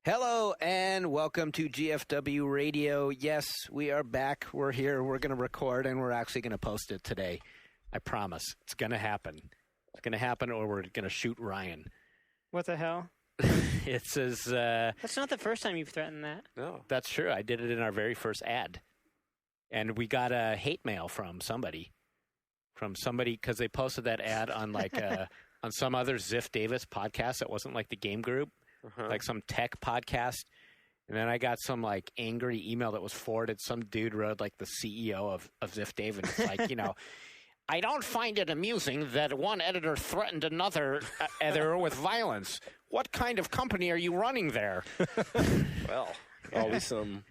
Hello and welcome to GFW Radio. Yes, we are back. We're here. We're going to record and we're actually going to post it today. I promise. It's going to happen. It's going to happen or we're going to shoot Ryan. What the hell? It says... That's not the first time you've threatened that. No. That's true. I did it in our very first ad. And we got a hate mail from somebody. Because they posted that ad on on some other Ziff Davis podcast that wasn't like the game group. Like some tech podcast. And then I got some like angry email that was forwarded. Some dude wrote like the CEO of Ziff Davis. It's like, I don't find it amusing that one editor threatened another editor with violence. What kind of company are you running there? Well, always some.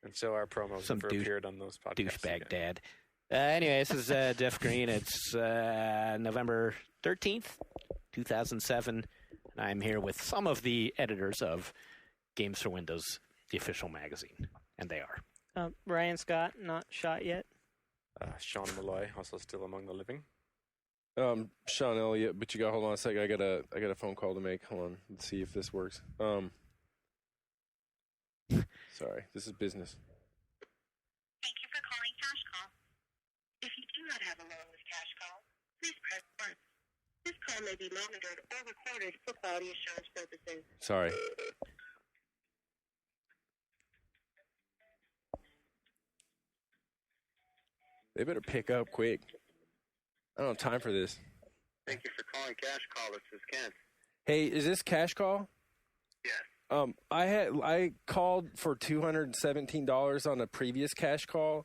And so our promos some never appeared on those podcasts. Douchebag dad. Anyway, this is Jeff Green. It's November 13th, 2007. And I'm here with some of the editors of Games for Windows, the official magazine. And they are. Ryan Scott, not shot yet. Sean Malloy, also still among the living. Sean Elliott, but you got hold on a second. I got a phone call to make. Hold on, let's see if this works. Sorry, this is business. Thank you for calling Cash Call. If you do not have a loan with Cash Call, please press 1. This call may be monitored or recorded for quality assurance purposes. Sorry. They better pick up quick. I don't have time for this. Thank you for calling Cash Call. This is Kent. Hey, is this Cash Call? Yes. I called for $217 on a previous Cash Call,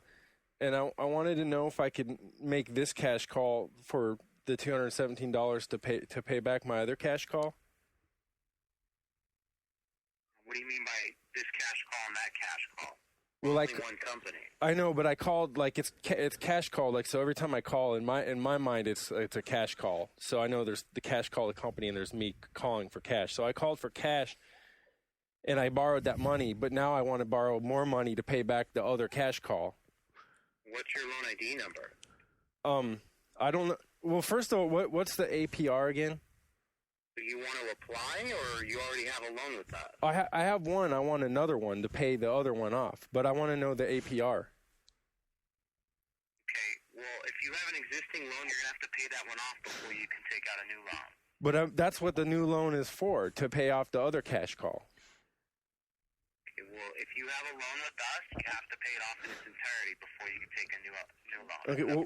and I wanted to know if I could make this Cash Call for the $217 to pay back my other Cash Call. What do you mean by this Cash Call and that Cash Call? Well, only one company. I know, but I called like it's Cash Call. Like, so every time I call, in my mind, it's a Cash Call. So I know there's the Cash Call, the company, and there's me calling for cash. So I called for cash, and I borrowed that money. But now I want to borrow more money to pay back the other Cash Call. What's your loan ID number? I don't know. Well, first of all, what's the APR again? Do you want to apply, or you already have a loan with that? I have one. I want another one to pay the other one off, but I want to know the APR. Okay, well, if you have an existing loan, you're going to have to pay that one off before you can take out a new loan. But that's what the new loan is for, to pay off the other Cash Call. Okay, well, if you have a loan with us, you have to pay it off in its entirety before you can take a new loan. Okay, well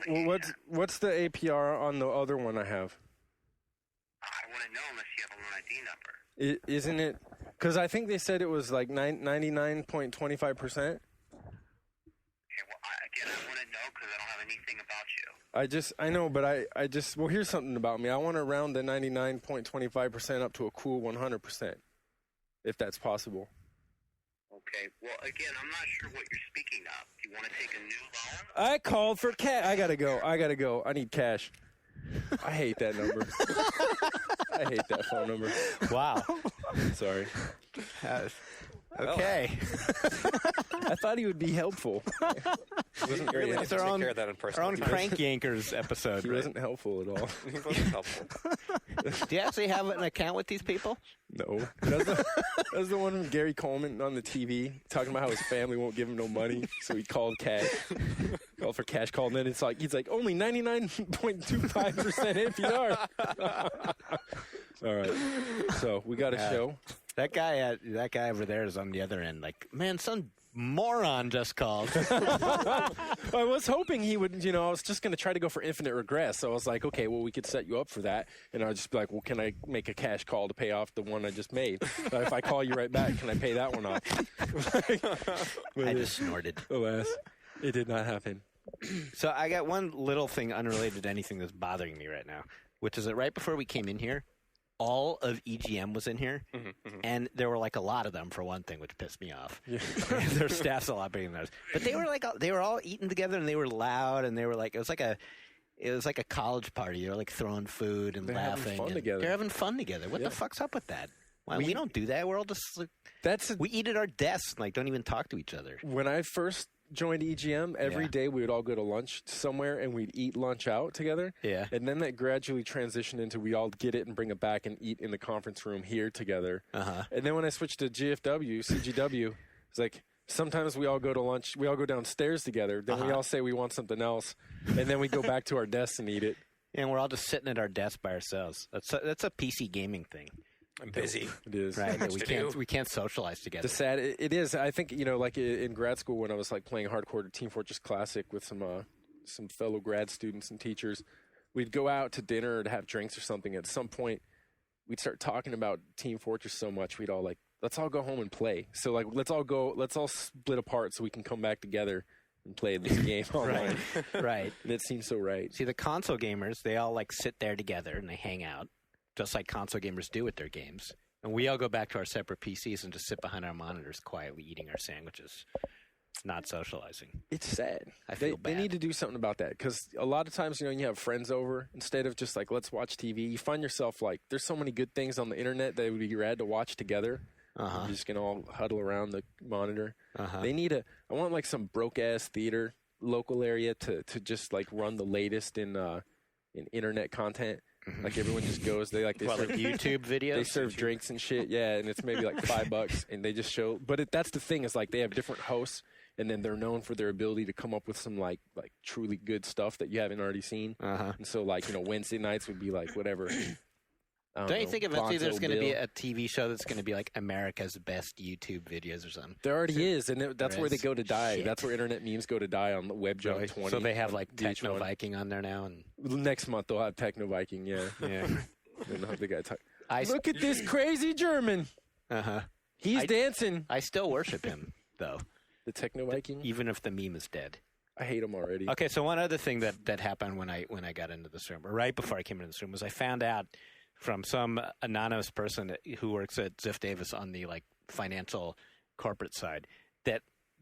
what's the APR on the other one I have? I wouldn't know unless you have a loan ID number. Isn't it? Because I think they said it was like 99.25%. Okay, well, again, I wouldn't know because I don't have anything about you. I know, but I just, well, here's something about me. I want to round the 99.25% up to a cool 100%, if that's possible. Okay, well, again, I'm not sure what you're speaking of. Do you want to take a new loan? I called for cash. I gotta go. I need cash. I hate that number. I hate that phone number. Wow. Sorry. Okay. I thought he would be helpful. He wasn't very It's helpful. our own, Take care of that in person. our own Crank Yankers episode. He right? wasn't helpful at all. He wasn't helpful. Do you actually have an account with these people? No. That's the one from Gary Coleman on the TV talking about how his family won't give him no money, so he called cash. Called for cash call, and then it's like he's like only 99.25% APR. All right. So we got a show. That guy over there is on the other end. Like, man, some moron just called. I was hoping he would, I was just going to try to go for infinite regress. So I was like, okay, well, we could set you up for that. And I'll just be like, well, can I make a cash call to pay off the one I just made? If I call you right back, can I pay that one off? I just snorted. Alas, it did not happen. So I got one little thing unrelated to anything that's bothering me right now, which is that right before we came in here, all of EGM was in here, and there were like a lot of them for one thing, which pissed me off. Yeah. Their staff's a lot bigger than theirs, but they were all eating together, and they were loud, and they were like it was like a college party. They were like throwing food and laughing. They're having fun together. What the fuck's up with that? Why we don't do that? We're all just we eat at our desks, and like don't even talk to each other. When I first joined EGM, every day we would all go to lunch somewhere and we'd eat lunch out together. Yeah. And then that gradually transitioned into we all get it and bring it back and eat in the conference room here together. Uh-huh. And then when I switched to CGW, it's like sometimes we all go to lunch, we all go downstairs together. Then we all say we want something else. And then we go back to our desks and eat it. And we're all just sitting at our desk by ourselves. That's a PC gaming thing. I'm busy. It is. Right. Much to do. We can't socialize together. The sad it is. I think like in grad school when I was like playing hardcore Team Fortress Classic with some fellow grad students and teachers, we'd go out to dinner or to have drinks or something. At some point, we'd start talking about Team Fortress so much we'd all like, let's all go home and play. So like let's all split apart so we can come back together and play this game online. Right. And it seems so right. See, the console gamers, they all like sit there together and they hang out, just like console gamers do with their games. And we all go back to our separate PCs and just sit behind our monitors quietly eating our sandwiches, not socializing. It's sad. I feel They bad. need to do something about that because a lot of times, you have friends over, instead of just like, let's watch TV, you find yourself like, there's so many good things on the internet that would be rad to watch together. Uh-huh. You're just going to all huddle around the monitor. Uh-huh. I want like some broke-ass theater, local area to just like run the latest in internet content. Like everyone just goes, they What, serve, like YouTube videos? they serve drinks and shit, yeah, and it's maybe like $5, and they just show. But that's the thing is like they have different hosts, and then they're known for their ability to come up with some like truly good stuff that you haven't already seen. Uh-huh. And so like Wednesday nights would be like whatever. Don't you think eventually there's going to be Bill. a TV show that's going to be like America's Best YouTube Videos or something? There already is, and that's There where they is? go to die. Shit. That's where internet memes go to die on the Web Jump Really? 20. So they have like VH1. Techno Viking on there now, and Next month they'll have Techno Viking, yeah. yeah. And they'll have the guy talk. I Look at this crazy German. uh-huh. He's dancing. I still worship him though, The Techno Viking. even if the meme is dead. I hate him already. Okay, so one other thing that happened when I got into this room, or right before I came into this room, was I found out from some anonymous person who works at Ziff Davis on the like financial corporate side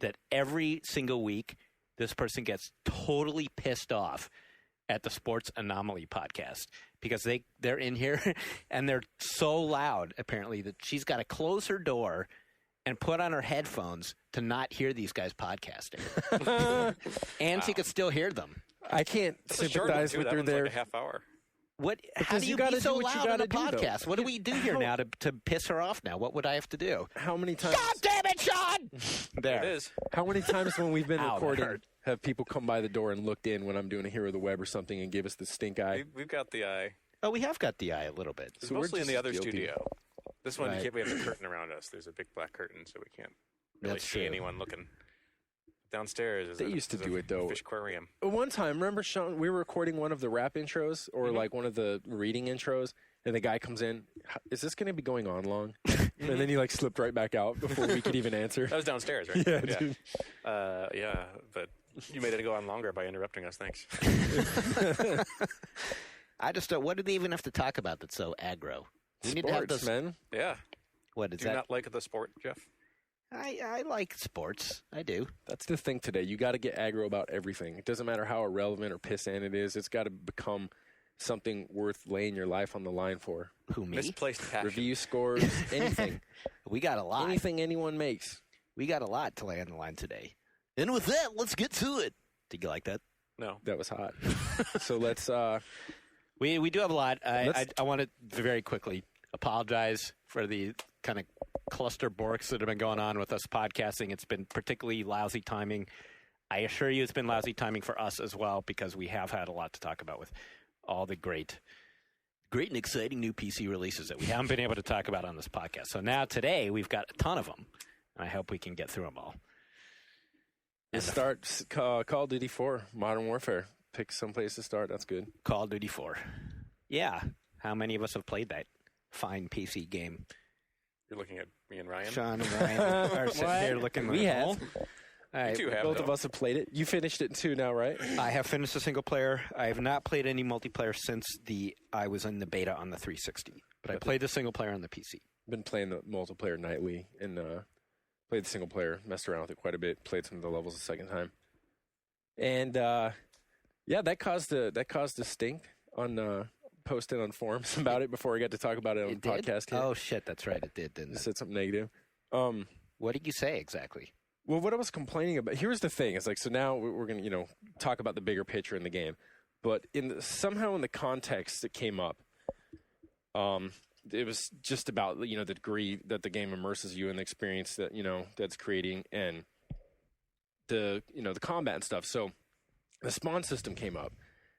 that every single week this person gets totally pissed off at the Sports Anomaly podcast because they're in here and they're so loud apparently that she's got to close her door and put on her headphones to not hear these guys podcasting. And she could still hear them. I can't That's a short one, sympathize too. with That her one's there. like a half hour. What? How Because do you you gotta be so do what you loud on gotta a do, though. podcast? What do we do here now to piss her off now? What would I have to do? How many times? God damn it, Sean! There it is. How many times when we've been Ow, that recording hurt. have people come by the door and looked in when I'm doing a Hero of the Web or something and give us the stink eye? We've got the eye. Oh, we have got the eye a little bit. It's So we're mostly in the just other guilty. studio. This one, Right. we have the curtain around us. There's a big black curtain, so we can't really That's see true. anyone looking. Downstairs is They used to do it, though. Fish aquarium. One time, remember, Sean, we were recording one of the rap intros or like one of the reading intros, and the guy comes in, is this going to be going on long? And then he like slipped right back out before we could even answer. That was downstairs, right? Yeah, dude. Yeah, but you made it go on longer by interrupting us. Thanks. I just don't. What do they even have to talk about that's so aggro? We need to have Sports, those. man. Yeah. What is Do you that? not like the sport, Jeff? I like sports. I do. That's the thing today. You got to get aggro about everything. It doesn't matter how irrelevant or pissant it is. It's got to become something worth laying your life on the line for. Who, me? Misplaced passion. Review scores, anything. We got a lot. Anything anyone makes. We got a lot to lay on the line today. And with that, let's get to it. Did you like that? No. That was hot. So let's We do have a lot. Let's- I want to very quickly apologize for the kind of cluster borks that have been going on with us podcasting. It's been particularly lousy timing. I assure you it's been lousy timing for us as well because we have had a lot to talk about with all the great and exciting new PC releases that we haven't been able to talk about on this podcast. So now today we've got a ton of them, and I hope we can get through them all. let's start Call of Duty 4, Modern Warfare. Pick someplace to start. That's good. Call of Duty 4. Yeah. How many of us have played that fine PC game? You're looking at me and Ryan. Sean and Ryan are sitting here looking We like, have. All right. You two have, Both though. of us have played it. You finished it too now, right? I have finished the single player. I have not played any multiplayer since I was in the beta on the 360. But I played the single player on the PC. Been playing the multiplayer nightly and played the single player, messed around with it quite a bit, played some of the levels a second time. And yeah, that caused a stink on posting on forums about it before I got to talk about it on the podcast here. Oh, shit. That's right. It did, didn't I it? said something negative. What did you say exactly? Well, what I was complaining about, here's the thing. It's like, so now we're going to, talk about the bigger picture in the game. But somehow in the context that came up, it was just about, the degree that the game immerses you in the experience that, that's creating and the combat and stuff. So the spawn system came up.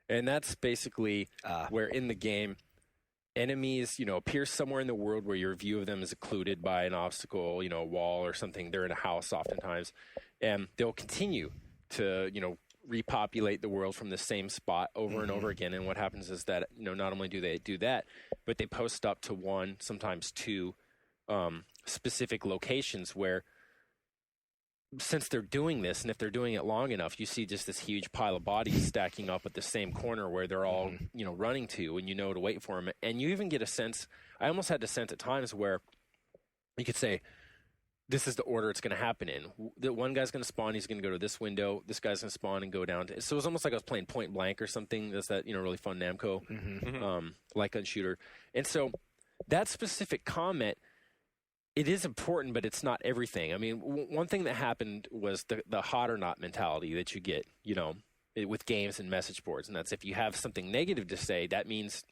And that's basically where in the game, enemies, appear somewhere in the world where your view of them is occluded by an obstacle, a wall or something. They're in a house oftentimes. And they'll continue to, repopulate the world from the same spot over and over again. And what happens is that, not only do they do that, but they post up to one, sometimes two specific locations where, since they're doing this, and if they're doing it long enough, you see just this huge pile of bodies stacking up at the same corner where they're all, running to, and to wait for them. And you even get a sense, I almost had to sense at times where you could say, this is the order it's going to happen in. The one guy's going to spawn, he's going to go to this window, this guy's going to spawn and go down to, so it was almost like I was playing Point Blank or something. That's that, really fun Namco, light gun shooter. And so that specific comment, it is important, but it's not everything. I mean, one thing that happened was the hot or not mentality that you get, with games and message boards. And that's if you have something negative to say, that means,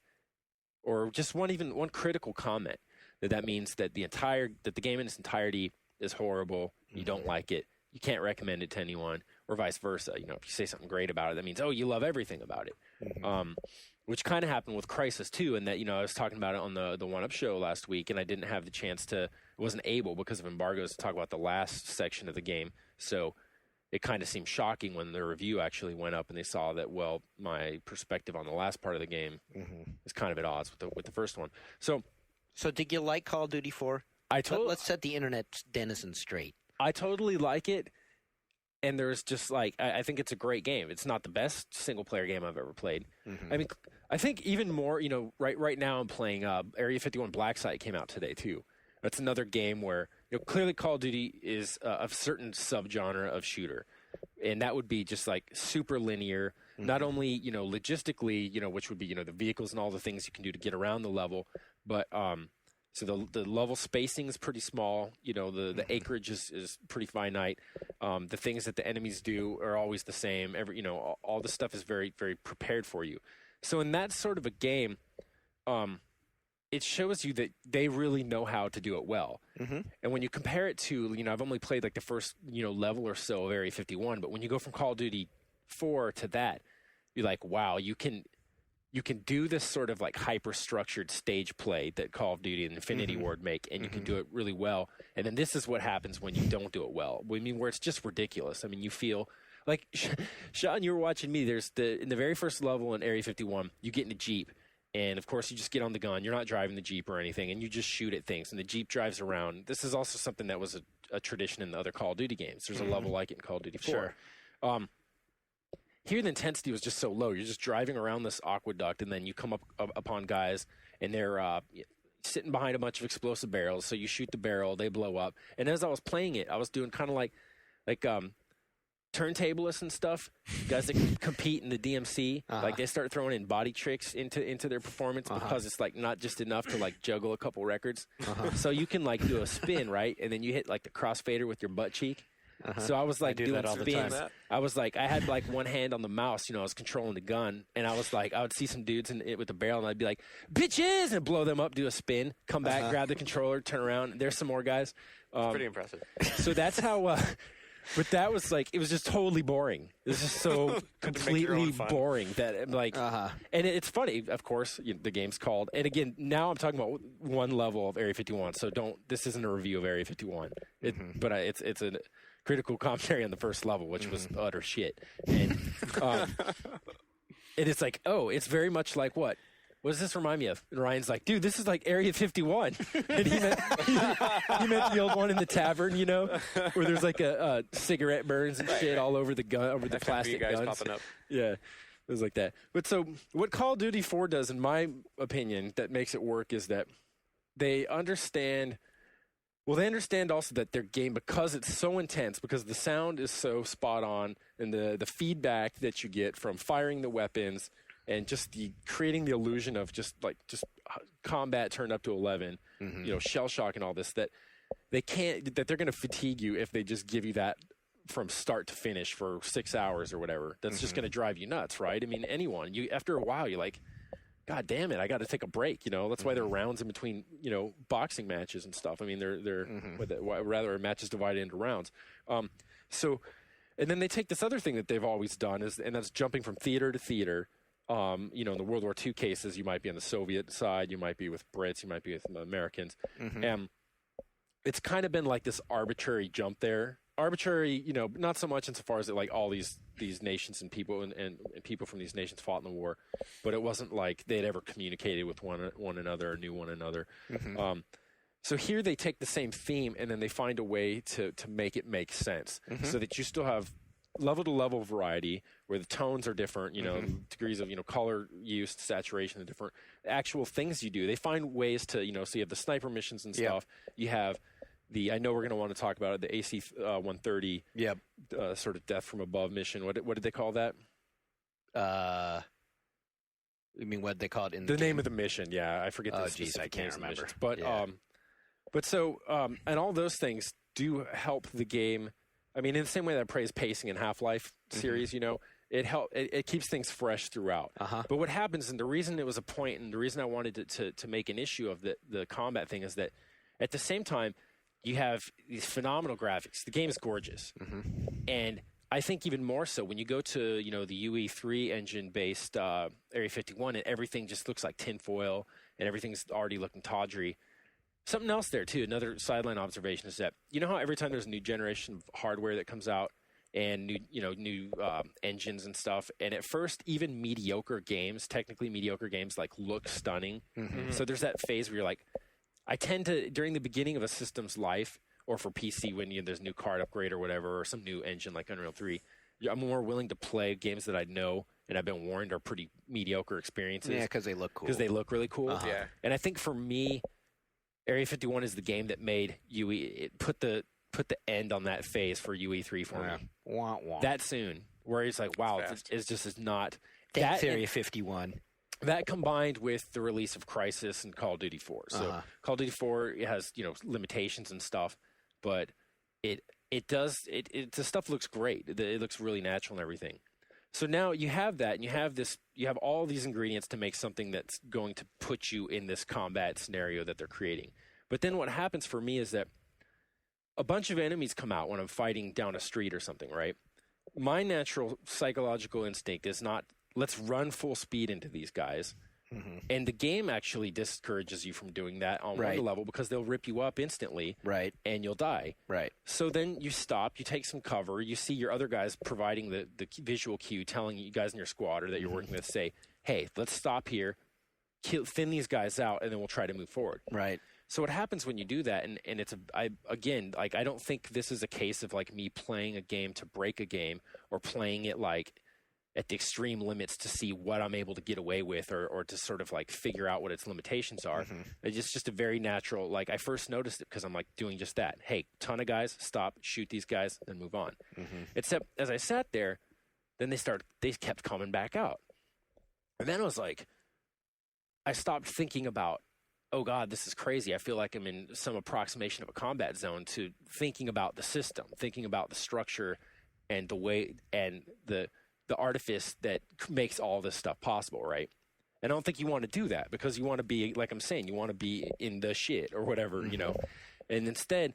or just one critical comment, that means that the game in its entirety is horrible. You don't like it. You can't recommend it to anyone, or vice versa. If you say something great about it, that means, oh, you love everything about it. Which kind of happened with Crysis too, and that I was talking about it on the One Up show last week, and I didn't have the chance to, wasn't able because of embargoes to talk about the last section of the game. So it kind of seemed shocking when the review actually went up and they saw that, well, my perspective on the last part of the game is kind of at odds with the first one. So did you like Call of Duty 4? Let's set the internet denizens straight. I totally like it. And there's just I think it's a great game. It's not the best single player game I've ever played. I mean, I think even more, right now I'm playing Area 51 Black Site came out today too. That's another game where, clearly Call of Duty is a certain subgenre of shooter. And that would be just super linear, not only, logistically, which would be, the vehicles and all the things you can do to get around the level, but, so the level spacing is pretty small. The acreage is pretty finite. The things that the enemies do are always the same. All the stuff is very, very prepared for you. So in that sort of a game, it shows you that they really know how to do it well. And when you compare it to, I've only played the first, level or so of Area 51, but when you go from Call of Duty 4 to that, you're like, wow, you can do this sort of hyper-structured stage play that Call of Duty and Infinity Ward make, and you can do it really well. And then this is what happens when you don't do it well. I mean, where it's just ridiculous. I mean, you feel like, Sean, you were watching me. There's in the very first level in Area 51, you get in a Jeep, and of course you just get on the gun. You're not driving the Jeep or anything, and you just shoot at things, and the Jeep drives around. This is also something that was a tradition in the other Call of Duty games. There's a level like it in Call of Duty 4. Sure. Here, the intensity was just so low. You're just driving around this aqueduct, and then you come up upon guys, and they're sitting behind a bunch of explosive barrels. So you shoot the barrel, they blow up. And as I was playing it, I was doing kind of like turntablists and stuff. Guys that compete in the DMC, they start throwing in body tricks into their performance because it's not just enough to juggle a couple records. So you can do a spin, right, and then you hit the crossfader with your butt cheek. So I was doing spins. I was I had one hand on the mouse, I was controlling the gun, and I was I would see some dudes with the barrel, and I'd be like, bitches, and blow them up, do a spin, come back, grab the controller, turn around, and there's some more guys. Pretty impressive. So that's how, but that was it was just totally boring. It was just so completely boring that and it's funny, of course, the game's called, and again, now I'm talking about one level of Area 51, so this isn't a review of Area 51, but it's a critical commentary on the first level, which was utter shit. And it's it's very much what does this remind me of? And Ryan's dude, this is Area 51. And he meant the old one in the tavern, where there's a cigarette burns and shit all over the gun, over the plastic guys guns. popping up. Yeah, it was like that. But so what Call of Duty 4 does, in my opinion, that makes it work is that they understand. Well, they understand also that their game, because it's so intense, because the sound is so spot on, and the feedback that you get from firing the weapons, and just creating the illusion of just combat turned up to 11, shell shock and all this, that they're going to fatigue you if they just give you that from start to finish for 6 hours or whatever. That's just going to drive you nuts, right? I mean, anyone, after a while, you're like, God damn it, I got to take a break. That's why there are rounds in between, boxing matches and stuff. I mean, rather matches divided into rounds. And then they take this other thing that they've always done and that's jumping from theater to theater. In the World War II cases, you might be on the Soviet side, you might be with Brits, you might be with Americans. And it's kind of been like this arbitrary jump there. Arbitrary, not so much insofar as that like all these nations and people and people from these nations fought in the war, but it wasn't like they'd ever communicated with one another or knew one another. So here they take the same theme and then they find a way to make it make sense so that you still have level to level variety where the tones are different, degrees of, color use, saturation, the different actual things you do. They find ways to, so you have the sniper missions and stuff. You have I know we're going to want to talk about it, the AC-130 sort of death from above mission. What did they call that? You mean what they call it in the name of the mission? Yeah, I forget. I can't remember. But and all those things do help the game. I mean, in the same way that I praise pacing in Half-Life series, it keeps things fresh throughout. But what happens, and the reason it was a point, and the reason I wanted to make an issue of the combat thing is that at the same time, you have these phenomenal graphics. The game is gorgeous. And I think even more so when you go to, the UE3 engine-based Area 51 and everything just looks like tinfoil and everything's already looking tawdry. Something else there, too, another sideline observation is that, how every time there's a new generation of hardware that comes out and new engines and stuff, and at first even technically mediocre games, like look stunning. So there's that phase where you're like, I tend to, during the beginning of a system's life, or for PC when there's a new card upgrade or whatever, or some new engine like Unreal 3, I'm more willing to play games that I know and I've been warned are pretty mediocre experiences. Yeah, because they look cool. Because they look really cool. Yeah. And I think for me, Area 51 is the game that made UE, it put the end on that phase for UE3 for me. That soon, where it's like, wow, it's just not. That's Area 51. That combined with the release of Crysis and Call of Duty 4. So Call of Duty 4 has, limitations and stuff, but the stuff looks great. It looks really natural and everything. So now you have that, and you have all these ingredients to make something that's going to put you in this combat scenario that they're creating. But then what happens for me is that a bunch of enemies come out when I'm fighting down a street or something, right? My natural psychological instinct is not, let's run full speed into these guys. And the game actually discourages you from doing that on one level because they'll rip you up instantly and you'll die. So then you stop, you take some cover, you see your other guys providing the visual cue, telling you guys in your squad or that you're working with, say, hey, let's stop here, thin these guys out, and then we'll try to move forward. So what happens when you do that, and it's I don't think this is a case of like me playing a game to break a game or playing it like at the extreme limits to see what I'm able to get away with or to sort of like figure out what its limitations are. It's just a very natural, like I first noticed it because I'm like doing just that. Hey, ton of guys, stop, shoot these guys, then move on. Except as I sat there, then they kept coming back out. And then I was like, I stopped thinking about, oh God, this is crazy. I feel like I'm in some approximation of a combat zone to thinking about the system, thinking about the structure and the way and the artifice that makes all this stuff possible, right? And I don't think you want to do that because you want to be, like I'm saying, you want to be in the shit or whatever, And instead,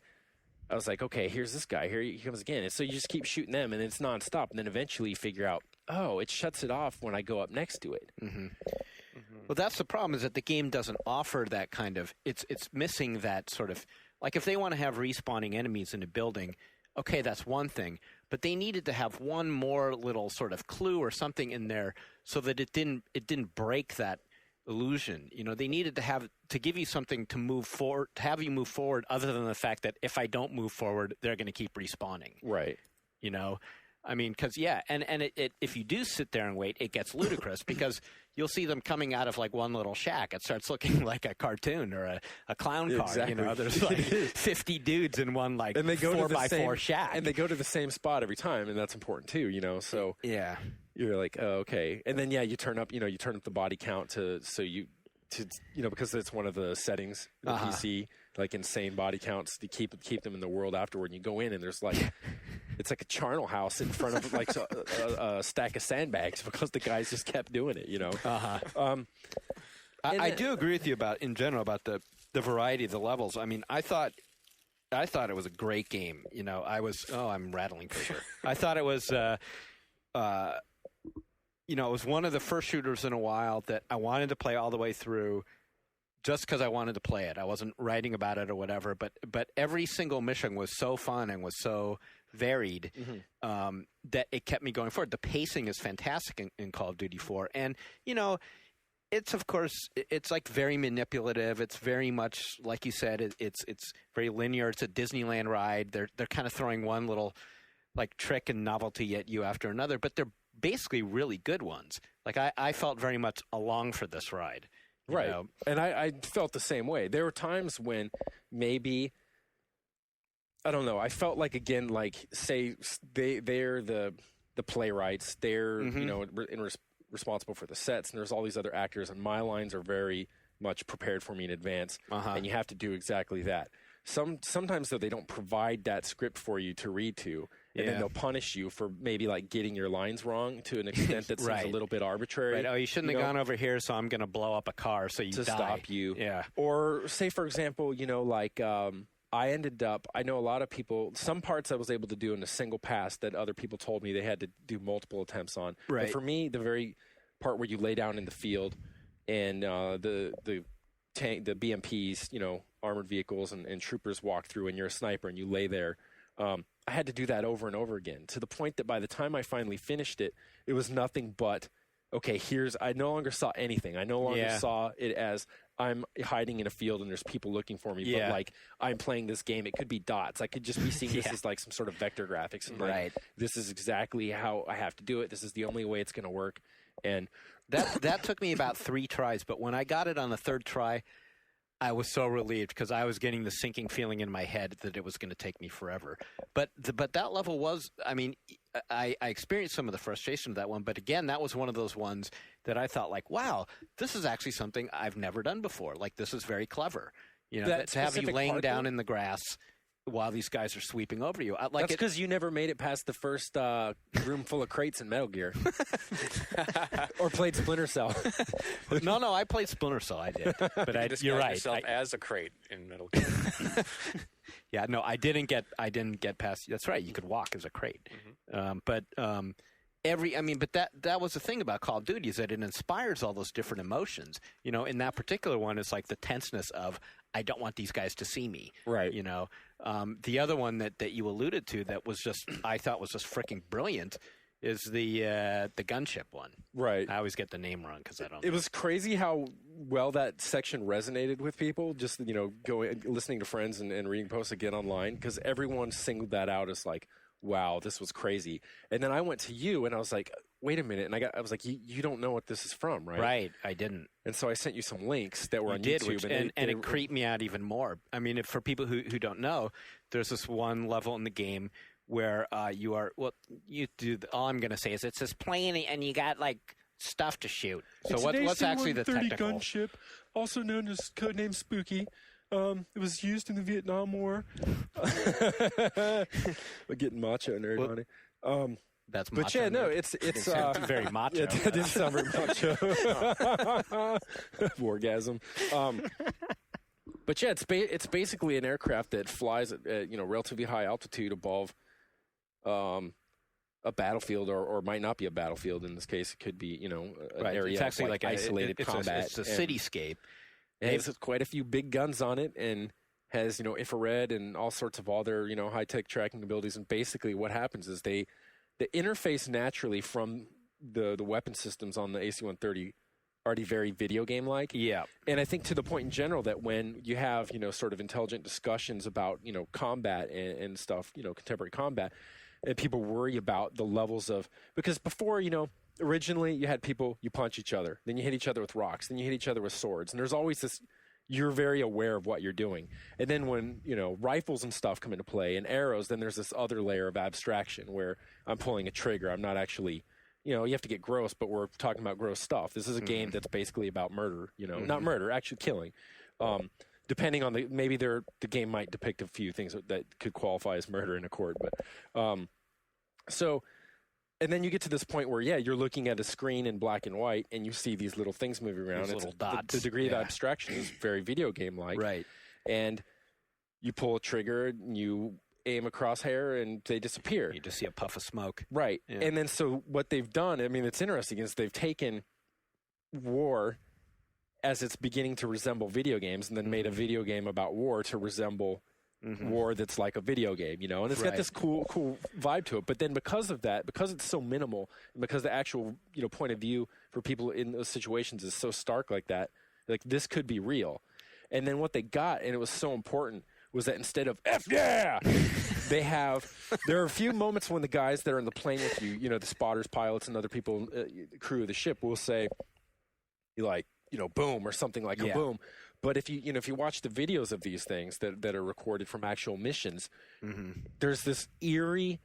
I was like, okay, here's this guy. Here he comes again. And so you just keep shooting them, and it's nonstop. And then eventually you figure out, oh, it shuts it off when I go up next to it. Well, that's the problem, is that the game doesn't offer that kind of – it's missing that sort of – like if they want to have respawning enemies in a building, okay, that's one thing. But they needed to have one more little sort of clue or something in there so that it didn't break that illusion. They needed to give you something to move forward, to have you move forward, other than the fact that if I don't move forward, they're going to keep respawning. Right. I mean, because, if you do sit there and wait, it gets ludicrous because you'll see them coming out of like one little shack. It starts looking like a cartoon or a clown car. Exactly. There's like 50 dudes in one like 4x4 shack. And they go to the same spot every time, and that's important too, So yeah, you're like, oh, okay. And then you turn up the body count so you because it's one of the settings in the PC, like insane body counts to keep them in the world afterward. And you go in and there's like, it's like a charnel house in front of like a stack of sandbags because the guys just kept doing it, I do agree with you in general about the variety of the levels. I mean, I thought it was a great game. I'm rattling paper. I thought it was, it was one of the first shooters in a while that I wanted to play all the way through just because I wanted to play it. I wasn't writing about it or whatever, but every single mission was so fun and was so varied that it kept me going forward. The pacing is fantastic in Call of Duty 4. And, it's, of course, it's like very manipulative. It's very much, like you said, it's very linear. It's a Disneyland ride. They're kind of throwing one little like trick and novelty at you after another, but they're basically really good ones. Like I felt very much along for this ride. Right. And I felt the same way. There were times when maybe, I don't know, I felt like, again, like, say, they're the playwrights. They're, responsible for the sets, and there's all these other actors, and my lines are very much prepared for me in advance, and you have to do exactly that. Sometimes, though, they don't provide that script for you to read to, and then they'll punish you for maybe like getting your lines wrong to an extent that seems a little bit arbitrary. Right. Oh, you shouldn't have gone over here, so I'm going to blow up a car so you die. To stop you. Yeah. Or say, for example, I ended up, I know a lot of people, some parts I was able to do in a single pass that other people told me they had to do multiple attempts on. Right. But for me, the very part where you lay down in the field and the tank, the BMPs, armored vehicles and troopers walk through and you're a sniper and you lay there, I had to do that over and over again to the point that by the time I finally finished it, it was nothing but, okay, I no longer saw anything. I no longer saw it as I'm hiding in a field and there's people looking for me, but like I'm playing this game. It could be dots. I could just be seeing this as like some sort of vector graphics. And like, this is exactly how I have to do it. This is the only way it's going to work. And that took me about 3 tries, but when I got it on the 3rd try, I was so relieved because I was getting the sinking feeling in my head that it was going to take me forever. But that level was, I mean, I experienced some of the frustration of that one. But again, that was one of those ones that I thought like, wow, this is actually something I've never done before. Like, this is very clever. To have you laying down in the grass while these guys are sweeping over you. That's because you never made it past the first room full of crates in Metal Gear. Or played Splinter Cell. No, I played Splinter Cell, I did. But you're right. Yourself as a crate in Metal Gear. Yeah, no, I didn't get past. That's right. You could walk as a crate. But that was the thing about Call of Duty is that it inspires all those different emotions. In that particular one, it's like the tenseness of I don't want these guys to see me. Right. The other one that you alluded to that was just I thought was just freaking brilliant is the gunship one. Right. I always get the name wrong because I don't. It was crazy how well that section resonated with people. Just going listening to friends and reading posts again online because everyone singled that out as like, wow, this was crazy. And then I went to you and I was like, wait a minute. And I was like, you don't know what this is from, right? Right. I didn't. And so I sent you some links that were on YouTube. And it creeped me out even more. I mean, for people who don't know, there's this one level in the game where you do. All I'm going to say is it says plane and you got like stuff to shoot. So what's actually the technical? Gunship, also known as codename Spooky. It was used in the Vietnam War. We're getting macho nerd on it. That's macho. But yeah, no, it's very macho. It did sound very macho. Wargasm. But yeah, it's basically an aircraft that flies at relatively high altitude above a battlefield, or might not be a battlefield in this case. It could be an area it's actually like isolated combat. It's a cityscape. It has quite a few big guns on it and has, infrared and all sorts of other, high-tech tracking abilities. And basically what happens is the interface naturally from the weapon systems on the AC-130 already very video game-like. Yeah. And I think to the point in general that when you have, sort of intelligent discussions about, combat and stuff, contemporary combat, and people worry about the levels of – because before, originally, you had people, you punch each other. Then you hit each other with rocks. Then you hit each other with swords. And there's always this, you're very aware of what you're doing. And then when, rifles and stuff come into play and arrows, then there's this other layer of abstraction where I'm pulling a trigger. I'm not actually, you have to get gross, but we're talking about gross stuff. This is a game that's basically about murder, not murder, actually killing. Depending on maybe the game might depict a few things that could qualify as murder in a court, but and then you get to this point where you're looking at a screen in black and white, and you see these little things moving around. These little dots. The degree of abstraction is very video game like, right? And you pull a trigger, and you aim a crosshair, and they disappear. You just see a puff of smoke, right? Yeah. And then so what they've done, I mean, it's interesting, is they've taken war as it's beginning to resemble video games, and then made a video game about war to resemble war that's like a video game, and it's got this cool vibe to it. But then because of that, because it's so minimal, and because the actual point of view for people in those situations is so stark like that, like this could be real. And then what they got, and it was so important, was that instead of F yeah, there are a few moments when the guys that are in the plane with you, the spotters, pilots, and other people, crew of the ship, will say, boom, or something like a boom. But if you watch the videos of these things that are recorded from actual missions, there's this eerie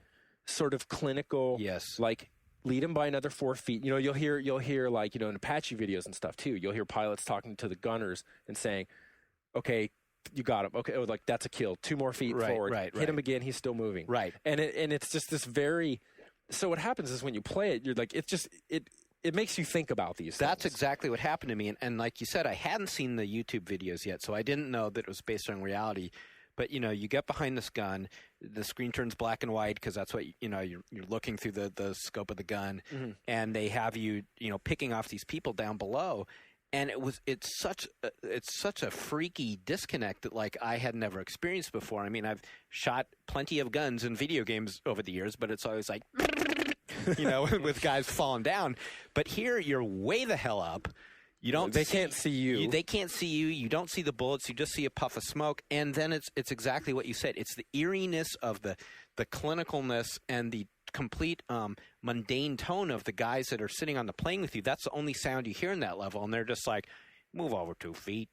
sort of clinical, like, lead them by another 4 feet. You'll hear like, in Apache videos and stuff too, you'll hear pilots talking to the gunners and saying, okay, you got him. Okay, like, that's a kill. 2 more feet forward. Hit him again. He's still moving. Right. And it's just this very. So what happens is when you play it, you're like, it makes you think about these things. That's exactly what happened to me. And like you said, I hadn't seen the YouTube videos yet, so I didn't know that it was based on reality. But, you get behind this gun, the screen turns black and white because that's what, you're looking through the scope of the gun, and they have you, picking off these people down below. And it's such a freaky disconnect that, like, I had never experienced before. I mean, I've shot plenty of guns in video games over the years, but it's always like, with guys falling down. But here, you're way the hell up. They can't see you. They can't see you. You don't see the bullets. You just see a puff of smoke. And then it's exactly what you said. It's the eeriness of the clinicalness and the complete mundane tone of the guys that are sitting on the plane with you. That's the only sound you hear in that level. And they're just like, move over 2 feet.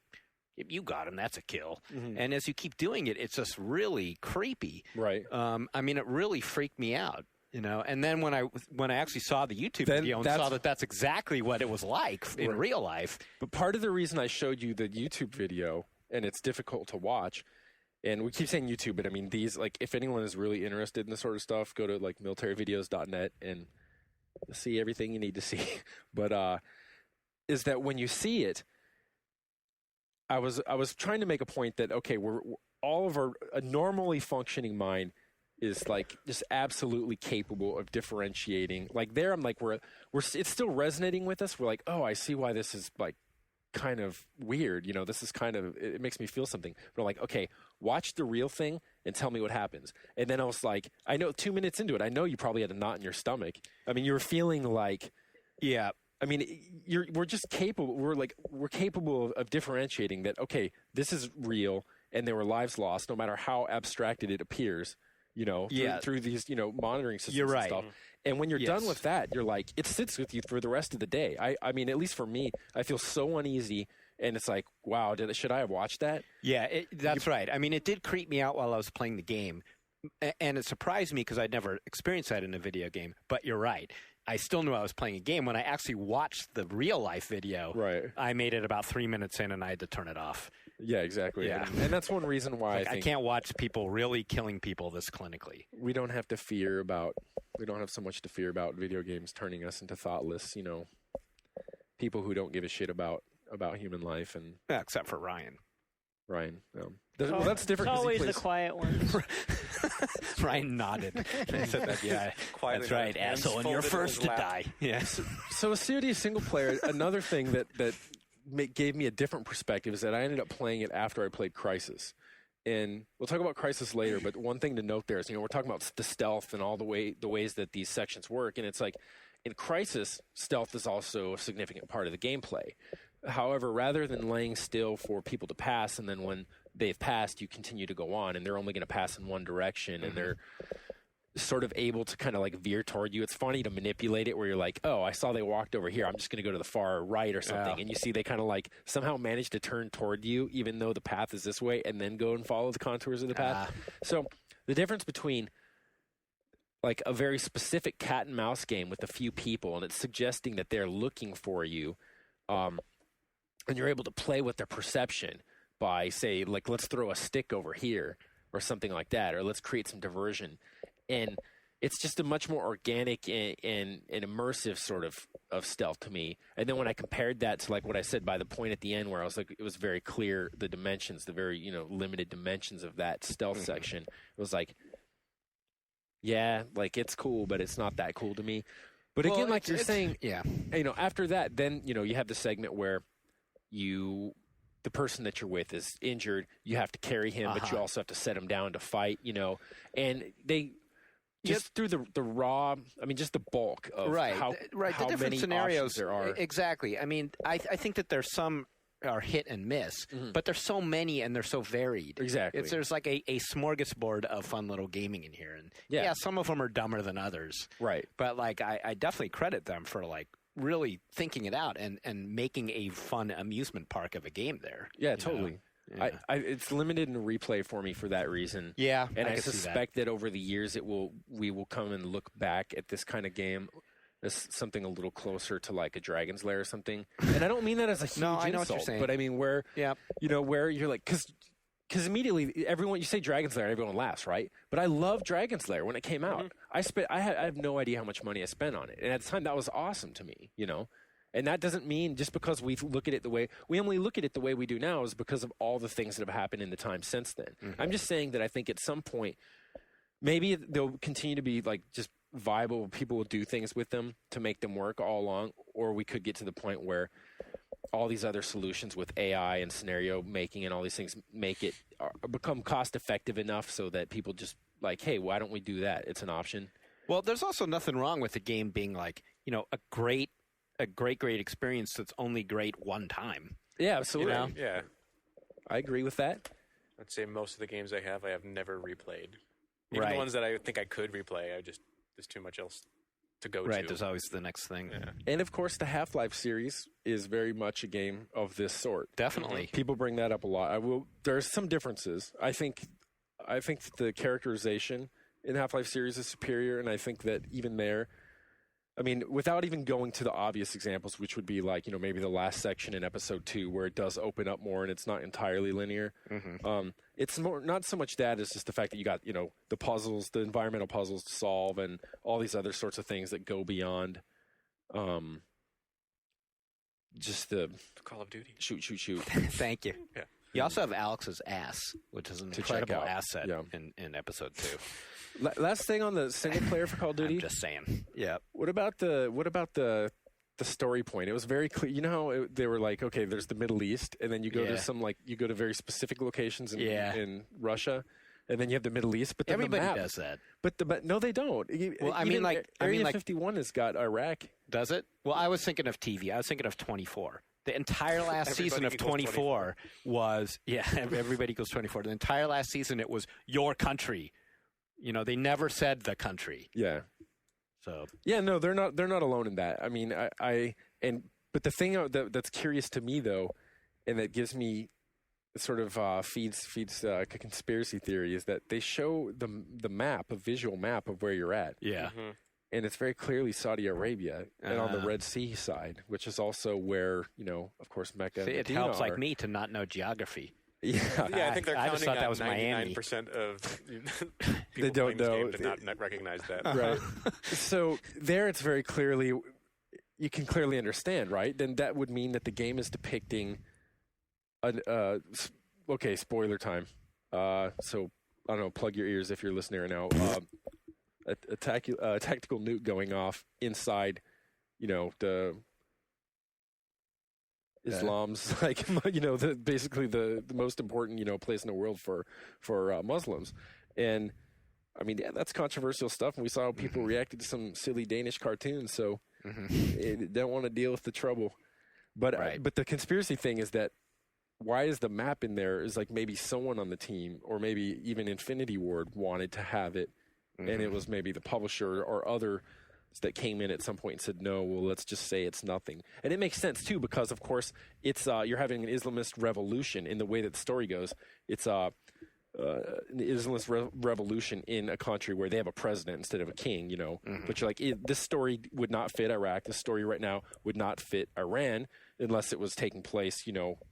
If you got him, that's a kill. And as you keep doing it, it's just really creepy. Right. I mean, it really freaked me out. And then when I actually saw the YouTube video and saw that that's exactly what it was like in real life. But part of the reason I showed you the YouTube video, and it's difficult to watch, and we keep saying YouTube, but I mean these, like, if anyone is really interested in this sort of stuff, go to like militaryvideos.net and see everything you need to see. But is that when you see it, I was trying to make a point that, okay, we're all of a normally functioning mind is like just absolutely capable of differentiating. Like there, I'm like, it's still resonating with us. We're like, oh, I see why this is like kind of weird. This is kind of, it makes me feel something. But I'm like, okay, watch the real thing and tell me what happens. And then I was like, I know 2 minutes into it, I know you probably had a knot in your stomach. I mean, you were feeling like, yeah. I mean, we're just capable. We're capable of differentiating that. Okay, this is real, and there were lives lost, no matter how abstracted it appears. Through these, monitoring systems. You're right. And stuff. And when you're done with that, you're like, it sits with you for the rest of the day. I mean, at least for me, I feel so uneasy, and it's like, wow, should I have watched that? Yeah, that's right. I mean, it did creep me out while I was playing the game, and it surprised me because I'd never experienced that in a video game. But you're right. I still knew I was playing a game. When I actually watched the real-life video, I made it about 3 minutes in, and I had to turn it off. Yeah, exactly. Yeah. And that's one reason why I can't watch people really killing people this clinically. We don't have so much to fear about video games turning us into thoughtless, people who don't give a shit about human life. And except for Ryan. That's different. It's always the quiet ones. Ryan nodded. I said that, yeah. That's right, asshole, and you're first to die. Yeah. So a serious single player, another thing that gave me a different perspective is that I ended up playing it after I played Crysis. And we'll talk about Crysis later, but one thing to note there is, we're talking about the stealth and all the ways that these sections work. And it's like, in Crysis, stealth is also a significant part of the gameplay. However, rather than laying still for people to pass, and then when they've passed, you continue to go on, and they're only going to pass in one direction, and they're sort of able to kind of like veer toward you. It's funny to manipulate it where you're like, oh, I saw they walked over here. I'm just going to go to the far right or something. Yeah. And you see they kind of like somehow manage to turn toward you, even though the path is this way, and then go and follow the contours of the path. So the difference between like a very specific cat and mouse game with a few people, and it's suggesting that they're looking for you, and you're able to play with their perception by, say, like, let's throw a stick over here or something like that, or let's create some diversion. And it's just a much more organic and immersive sort of stealth to me. And then when I compared that to, like, what I said by the point at the end where I was like, it was very clear, the dimensions, the very, limited dimensions of that stealth section, it was like, yeah, like, it's cool, but it's not that cool to me. But again, like you're saying, after that, then, you have the segment where the person that you're with is injured, you have to carry him, but you also have to set him down to fight, and they just through the raw, I mean, just the bulk of how the different many scenarios there are. Exactly. I mean, I think that there's some are hit and miss, but there's so many and they're so varied. Exactly. There's like a smorgasbord of fun little gaming in here. And some of them are dumber than others. Right. But like, I definitely credit them for like really thinking it out and making a fun amusement park of a game there. Yeah, totally. Yeah. It's limited in replay for me for that reason. Yeah, and I suspect that over the years we will come and look back at this kind of game as something a little closer to like a Dragon's Lair or something. And I don't mean that as a huge insult, I know what you're saying. But I mean where where you're like because immediately you say Dragon's Lair, everyone laughs, right? But I love Dragon's Lair when it came out. I have no idea how much money I spent on it, and at the time that was awesome to me, And that doesn't mean just because we look at it the way we only look at it the way we do now is because of all the things that have happened in the time since then. I'm just saying that I think at some point maybe they'll continue to be like just viable. People will do things with them to make them work all along, or we could get to the point where all these other solutions with AI and scenario making and all these things make it become cost effective enough so that people just like, hey, why don't we do that? It's an option. Well, there's also nothing wrong with the game being like, a great experience that's only great one time. Yeah, absolutely. Yeah. I agree with that. I'd say most of the games I have never replayed. Even the ones that I think I could replay, there's too much else to go to. Right, there's always the next thing. Yeah. And of course, the Half-Life series is very much a game of this sort. Definitely. People bring that up a lot. There's some differences. I think the characterization in the Half-Life series is superior, and I think that even there, I mean, without even going to the obvious examples, which would be like, maybe the last section in episode 2 where it does open up more and it's not entirely linear. It's more, not so much that, it's just the fact that you got, the puzzles, the environmental puzzles to solve and all these other sorts of things that go beyond just the Call of Duty. Shoot. Thank you. Yeah. You also have Alex's ass, which is an incredible asset in episode 2. Last thing on the single player for Call of Duty. I'm just saying. Yeah. What about the story point? It was very clear. You know how they were like, okay, there's the Middle East, and then you go to you go to very specific locations in Russia, and then you have the Middle East. But everybody the map, does that. But no, they don't. Well, I mean, Area 51 has got Iraq. Does it? Well, I was thinking of TV. I was thinking of 24. The entire last season of 24 was everybody equals 24. The entire last season it was your country. They never said the country. Yeah. So no, they're not alone in that. I mean, but the thing that's curious to me though, and that gives me sort of feeds a conspiracy theory is that they show the map, a visual map of where you're at. Yeah. And it's very clearly Saudi Arabia and on the Red Sea side, which is also where, of course, Mecca and it Medina helps are. like me to not know geography. Yeah, I think they're I just counting thought that on was Miami. 99% of people They don't playing know. this game to not recognize that. Right. So there it's very clearly, you can clearly understand, right? Then that would mean that the game is depicting, okay, spoiler time. So, I don't know, plug your ears if you're listening right now. A tactical nuke going off inside, the Islam's basically the most important place in the world for Muslims, and I mean that's controversial stuff. And we saw how people reacted to some silly Danish cartoons, so they don't want to deal with the trouble. But but the conspiracy thing is that why is the map in there? Is like maybe someone on the team or maybe even Infinity Ward wanted to have it. And it was maybe the publisher or others that came in at some point and said, no, well, let's just say it's nothing. And it makes sense, too, because, of course, it's you're having an Islamist revolution in the way that the story goes. It's revolution in a country where they have a president instead of a king, But you're like, this story would not fit Iraq. This story right now would not fit Iran unless it was taking place,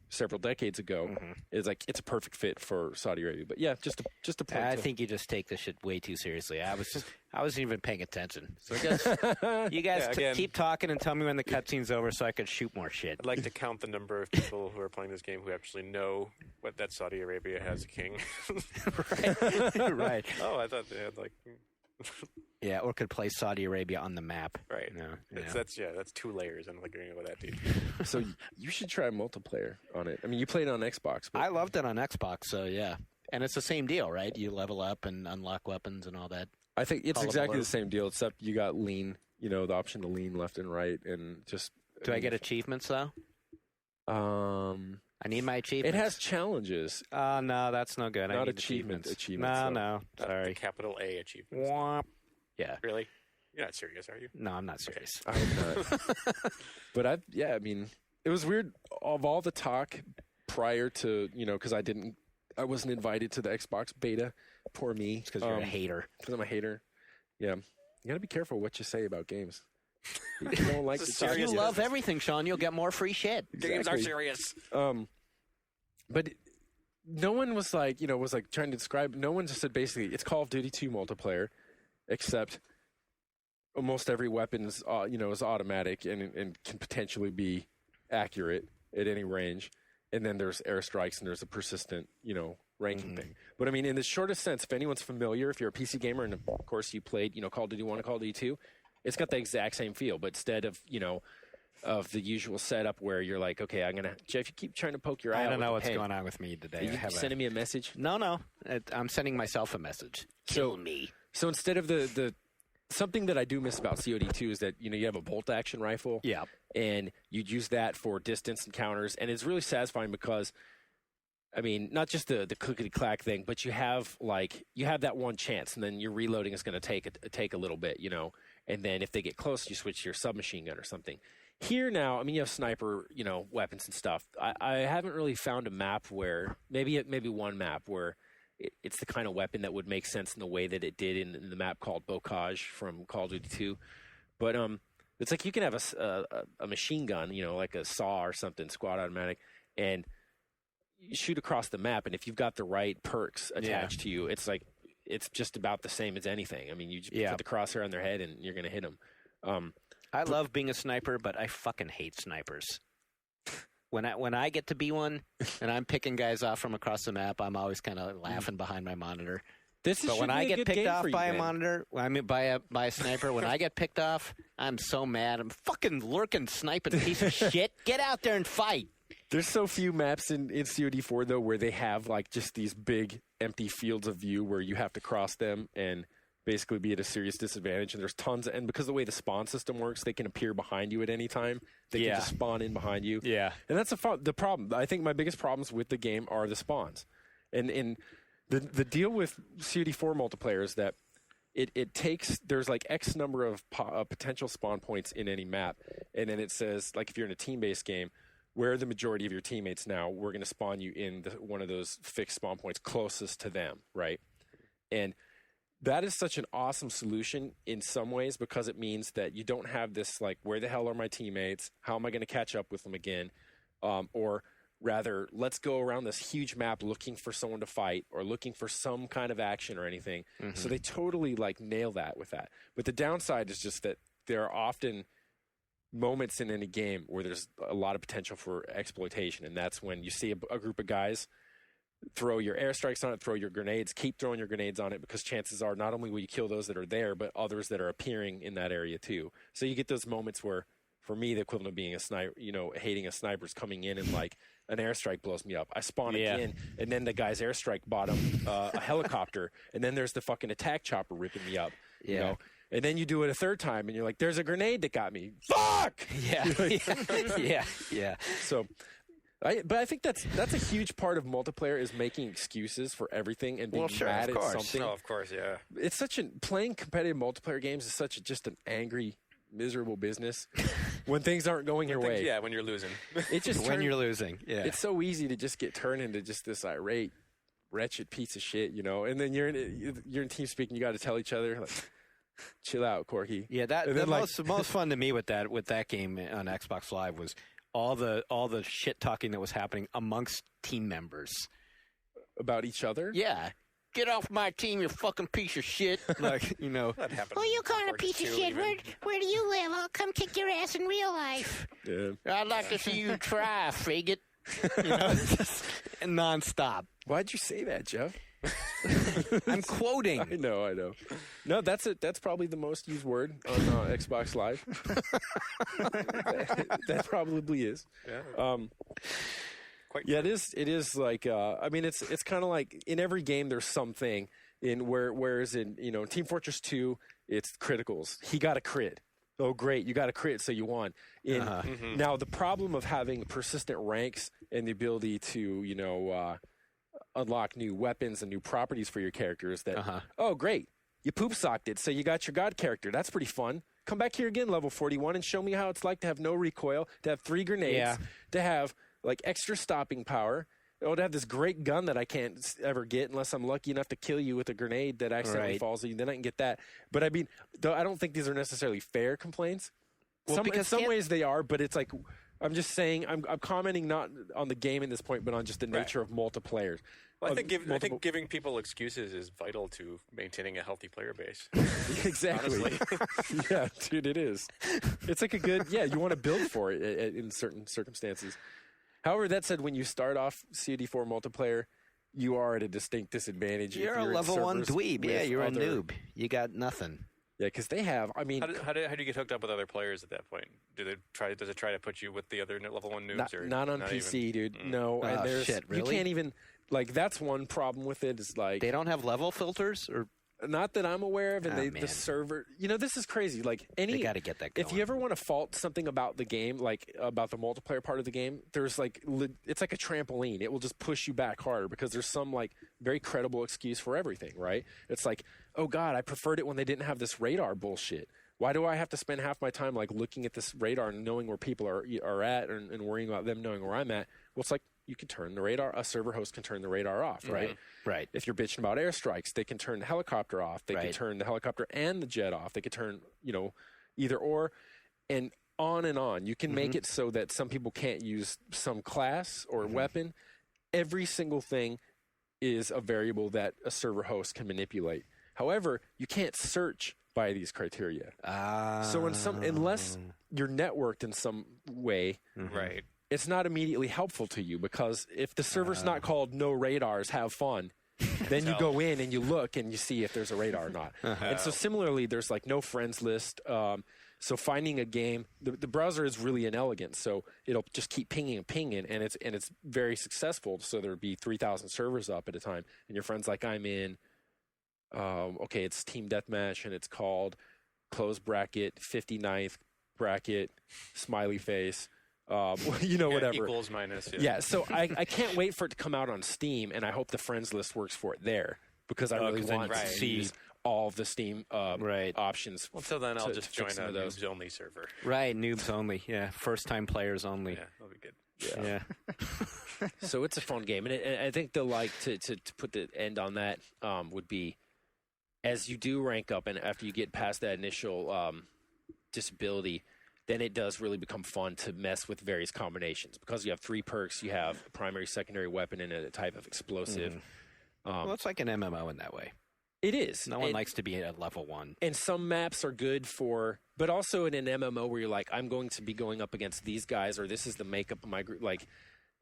several decades ago. It's like it's a perfect fit for Saudi Arabia. But yeah, just a point. I think you just take this shit way too seriously. I wasn't even paying attention. So you guys keep talking and tell me when the cutscene's over so I can shoot more shit. I'd like to count the number of people who are playing this game who actually know that Saudi Arabia has a king. Right. Oh, I thought they had Yeah, or could play Saudi Arabia on the map. Right. That's 2 layers. I'm agreeing with that, dude. So you should try multiplayer on it. I mean, you played it on Xbox. But... I loved it on Xbox, so yeah. And it's the same deal, right? You level up and unlock weapons and all that. I think it's exactly the same deal, except you got lean, the option to lean left and right, and just... Do I get achievements, though? I need my achievements. It has challenges. No, that's no good. Not I need achievements. No. Sorry. Capital A achievements. Womp. Yeah. Really? You're not serious, are you? No, I'm not serious. I'm not. But I mean, it was weird. Of all the talk prior to, because I wasn't invited to the Xbox beta. Poor me. Because you're a hater. Because I'm a hater. Yeah. You got to be careful what you say about games. You don't like to talk. You love everything, Sean. You'll get more free shit. Exactly. Games are serious. But no one was like, trying to describe. No one just said basically it's Call of Duty 2 multiplayer, except almost every weapon is, is automatic and can potentially be accurate at any range. And then there's airstrikes and there's a persistent, ranking thing. But I mean, in the shortest sense, if anyone's familiar, if you're a PC gamer and of course you played, Call of Duty 1 and Call of Duty 2, it's got the exact same feel. But instead of, of the usual setup where you're like, okay, Jeff, you keep trying to poke your eye out. I don't know what's going on with me today. Are you sending me a message? No. I'm sending myself a message. Kill me. So instead of the something that I do miss about COD2 is that, you have a bolt action rifle. Yeah. And you'd use that for distance encounters. And it's really satisfying because, I mean, not just the clickety-clack thing, but you have that one chance, and then your reloading is going to take a little bit, And then if they get close, you switch to your submachine gun or something. Here now, I mean, you have sniper, weapons and stuff. I haven't really found a map where, maybe one map where it's the kind of weapon that would make sense in the way that it did in the map called Bocage from Call of Duty 2. But it's like you can have a machine gun, like a SAW or something, squad automatic, and you shoot across the map. And if you've got the right perks attached to you, it's like it's just about the same as anything. I mean, you just put the crosshair on their head and you're going to hit them. I love being a sniper, but I fucking hate snipers. When I get to be one and I'm picking guys off from across the map, I'm always kind of laughing behind my monitor. But when I get picked off by a monitor, by a sniper, when I get picked off, I'm so mad. I'm fucking lurking, sniping piece of shit. Get out there and fight. There's so few maps in COD4 though where they have like just these big empty fields of view where you have to cross them and basically be at a serious disadvantage. And there's tons and because of the way the spawn system works, they can appear behind you at any time. They can just spawn in behind you. Yeah. And that's the problem. I think my biggest problems with the game are the spawns. And the deal with COD4 multiplayer is that it takes, there's like X number of potential spawn points in any map. And then it says, like if you're in a team-based game, where are the majority of your teammates now? We're going to spawn you in one of those fixed spawn points closest to them, right? And that is such an awesome solution in some ways because it means that you don't have this like, where the hell are my teammates? How am I going to catch up with them again? Or rather, let's go around this huge map looking for someone to fight or looking for some kind of action or anything. Mm-hmm. So they totally like nail that with that. But the downside is just that there are often moments in any game where there's a lot of potential for exploitation. And that's when you see a group of guys throw your airstrikes on it, throw your grenades, keep throwing your grenades on it because chances are not only will you kill those that are there, but others that are appearing in that area too. So you get those moments where, for me, the equivalent of being a sniper, hating a sniper is coming in and like an airstrike blows me up. I spawn again, and then the guy's airstrike bottom a helicopter, and then there's the fucking attack chopper ripping me up. You know? And then you do it a third time, and you're like, "There's a grenade that got me." Fuck. Yeah. So, but I think that's a huge part of multiplayer is making excuses for everything and being mad at something. Oh, of course, yeah. It's playing competitive multiplayer games is just an angry, miserable business when things aren't going your way. Yeah, when you're losing. It's just when you're losing. Yeah, it's so easy to just get turned into just this irate wretched piece of shit, you know. And then you're in team speak and you got to tell each other, like, chill out, Corky. Yeah, the most fun to me with that game on Xbox Live was all the shit talking that was happening amongst team members About each other? Yeah. Get off my team, you fucking piece of shit. Like, you know. That happened. Who you calling a piece of shit? Where do you live? I'll come kick your ass in real life. Yeah. I'd like to see you try, faggot. You know, just nonstop. Why'd you say that, Jeff? I'm quoting. I know. No, that's probably the most used word on Xbox Live. that probably is. Yeah. Yeah, it is like I mean it's kind of like in every game there's something in whereas in, you know, Team Fortress 2 it's criticals. He got a crit. Oh great, you got a crit, so you won. Now the problem of having persistent ranks and the ability to, you know, unlock new weapons and new properties for your character is that oh great, you poop socked it, so you got your god character. That's pretty fun. Come back here again, level 41, and show me how it's like to have no recoil, to have 3 grenades, to have like extra stopping power, to have this great gun that I can't ever get unless I'm lucky enough to kill you with a grenade that accidentally falls on you. Then I can get that. But I mean, though, I don't think these are necessarily fair complaints. Well, in some ways they are, but it's like I'm just saying I'm commenting not on the game at this point, but on just the nature of multiplayer. Well, I think giving people excuses is vital to maintaining a healthy player base. Exactly. Yeah, dude, it is. It's like a good, you want to build for it in certain circumstances. However, that said, when you start off COD4 multiplayer, you are at a distinct disadvantage. You're a level 1 dweeb. Yeah, you're a noob. You got nothing. Yeah, because they have, I mean... How do you get hooked up with other players at that point? Does it try to put you with the other level 1 noobs? Not on PC, dude. No. Oh, and shit, really? You can't even... Like, that's one problem with it is, like... They don't have level filters? Or not that I'm aware of, and the server... You know, this is crazy. Like, they got to get that going. If you ever want to fault something about the game, like, about the multiplayer part of the game, there's, like... It's like a trampoline. It will just push you back harder because there's some, like, very credible excuse for everything, right? It's like, oh, God, I preferred it when they didn't have this radar bullshit. Why do I have to spend half my time, like, looking at this radar and knowing where people are at and worrying about them knowing where I'm at? Well, it's like, you can turn the radar, a server host can turn the radar off, right? Right. If you're bitching about airstrikes, they can turn the helicopter off. They can turn the helicopter and the jet off. They can turn, you know, either or, and on and on. You can make it so that some people can't use some class or weapon. Every single thing is a variable that a server host can manipulate. However, you can't search by these criteria. So unless you're networked in some way, right, it's not immediately helpful to you because if the server's not called no radars, have fun, then you go in and you look and you see if there's a radar or not. And so similarly, there's like no friends list. So finding a game, the browser is really inelegant, so it'll just keep pinging and pinging, and it's very successful. So there'd be 3,000 servers up at a time, and your friend's like, I'm in. Okay, it's Team Deathmatch, and it's called close bracket 59th bracket smiley face. You know, whatever. Equals minus. Yeah, so I can't wait for it to come out on Steam, and I hope the friends list works for it there because I really want to see all of the Steam options. Well, until then, I'll just join a noobs only server. Right, noobs only. Yeah, first time players only. Yeah, that'll be good. Yeah. So it's a fun game, and I think to put the end on that would be as you do rank up, and after you get past that initial disability. Then it does really become fun to mess with various combinations. Because you have 3 perks, you have a primary, secondary weapon, and a type of explosive. Well, it's like an MMO in that way. It is. No one likes to be at level 1. And some maps are good for... But also in an MMO where you're like, I'm going to be going up against these guys, or this is the makeup of my group. Like,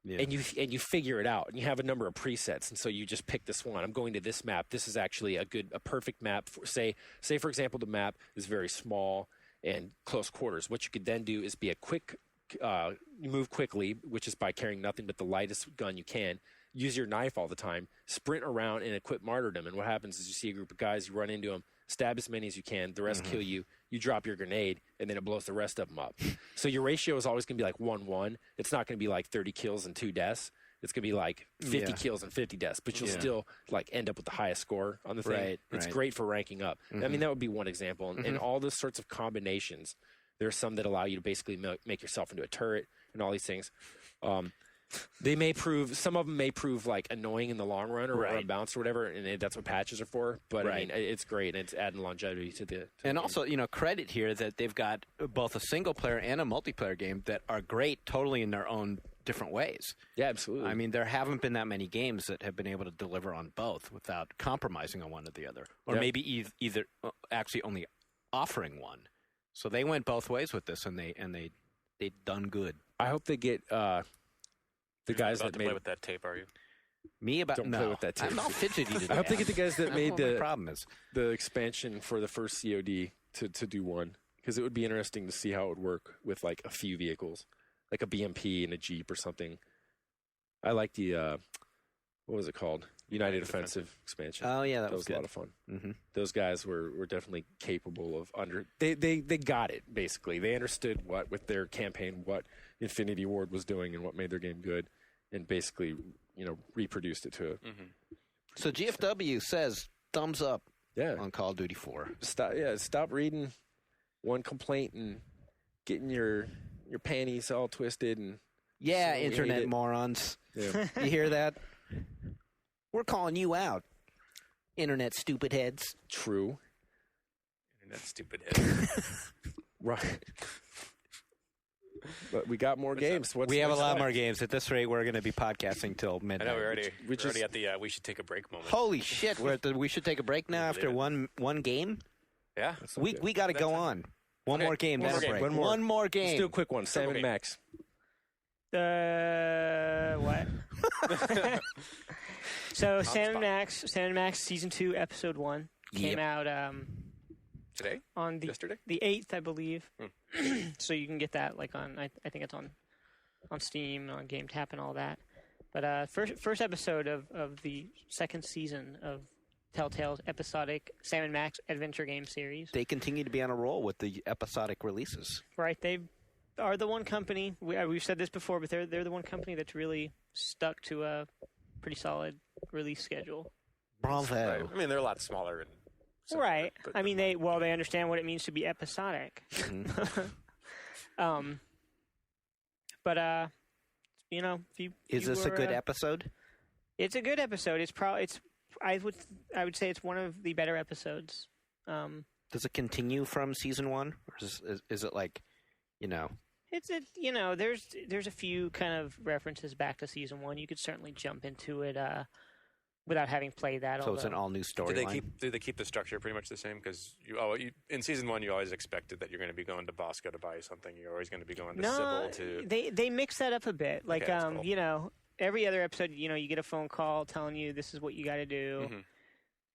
and you figure it out. And you have a number of presets, and so you just pick this one. I'm going to this map. This is actually a perfect map. For, say, for example, the map is very small and close quarters. What you could then do is be a quick, you move quickly, which is by carrying nothing but the lightest gun you can. Use your knife all the time. Sprint around and equip martyrdom. And what happens is you see a group of guys, you run into them, stab as many as you can. The rest kill you. You drop your grenade, and then it blows the rest of them up. So your ratio is always going to be like 1-1. It's not going to be like 30 kills and 2 deaths. It's going to be like 50 kills and 50 deaths, but you'll still like end up with the highest score on the thing. It's great for ranking up. I mean, that would be one example. And all those sorts of combinations, there's some that allow you to basically make yourself into a turret and all these things. Some of them may prove like annoying in the long run or unbalanced or whatever, and that's what patches are for. But I mean, it's great, and it's adding longevity to the. And also, credit here that they've got both a single player and a multiplayer game that are great, totally in their own different ways. Yeah, absolutely. I mean, there haven't been that many games that have been able to deliver on both without compromising on one or the other, or maybe either actually only offering one. So they went both ways with this, and they done good. I hope they get the guys that made play with that tape. Are you? Me about don't no. play with that tape. I'm all fidgety today. I hope they get the guys that made the problem is the expansion for the first COD to do one, because it would be interesting to see how it would work with like a few vehicles, like a BMP and a Jeep or something. I like the what was it called? United Offensive expansion. Oh yeah, that was a lot of fun. Mm-hmm. Those guys were definitely capable of they got it basically. They understood what with their campaign what Infinity Ward was doing and what made their game good, and basically reproduced it to it. Mm-hmm. So GFW says thumbs up on Call of Duty 4. Stop reading one complaint and getting your panties all twisted and internet morons. Yeah. You hear that? We're calling you out, internet stupid heads. True. Internet stupid heads. Right. But we got more games. We have a lot more games. At this rate, we're going to be podcasting till midnight. I know we're already at the we should take a break moment. Holy shit! We should take a break now after one game. Yeah, we got to go on. One more game. Then a break. One more game. Let's do a quick one. Sam and Max. What? So Sam and Max Season 2, Episode 1 came out today? Yesterday? The 8th, I believe. So you can get that like on I think it's on Steam, on Game Tap and all that. But first episode of the second season of Telltale's episodic Sam and Max adventure game series. They continue to be on a roll with the episodic releases. Right, they are the one company, we've said this before, but they're the one company that's really stuck to a pretty solid release schedule. Bravo. I mean, they're a lot smaller. And right. I mean, they understand what it means to be episodic. Mm-hmm. But is this a good episode? It's a good episode. I would say it's one of the better episodes. Does it continue from season 1, or is it like, there's a few kind of references back to season 1. You could certainly jump into it without having played that. So it's an all new storyline. Do they keep the structure pretty much the same? Because in season 1, you always expected that you're going to be going to Bosco to buy something. You're always going to be going to Sybil to. They mix that up a bit. Like Okay, cool. Every other episode, you get a phone call telling you this is what you got to do. Mm-hmm.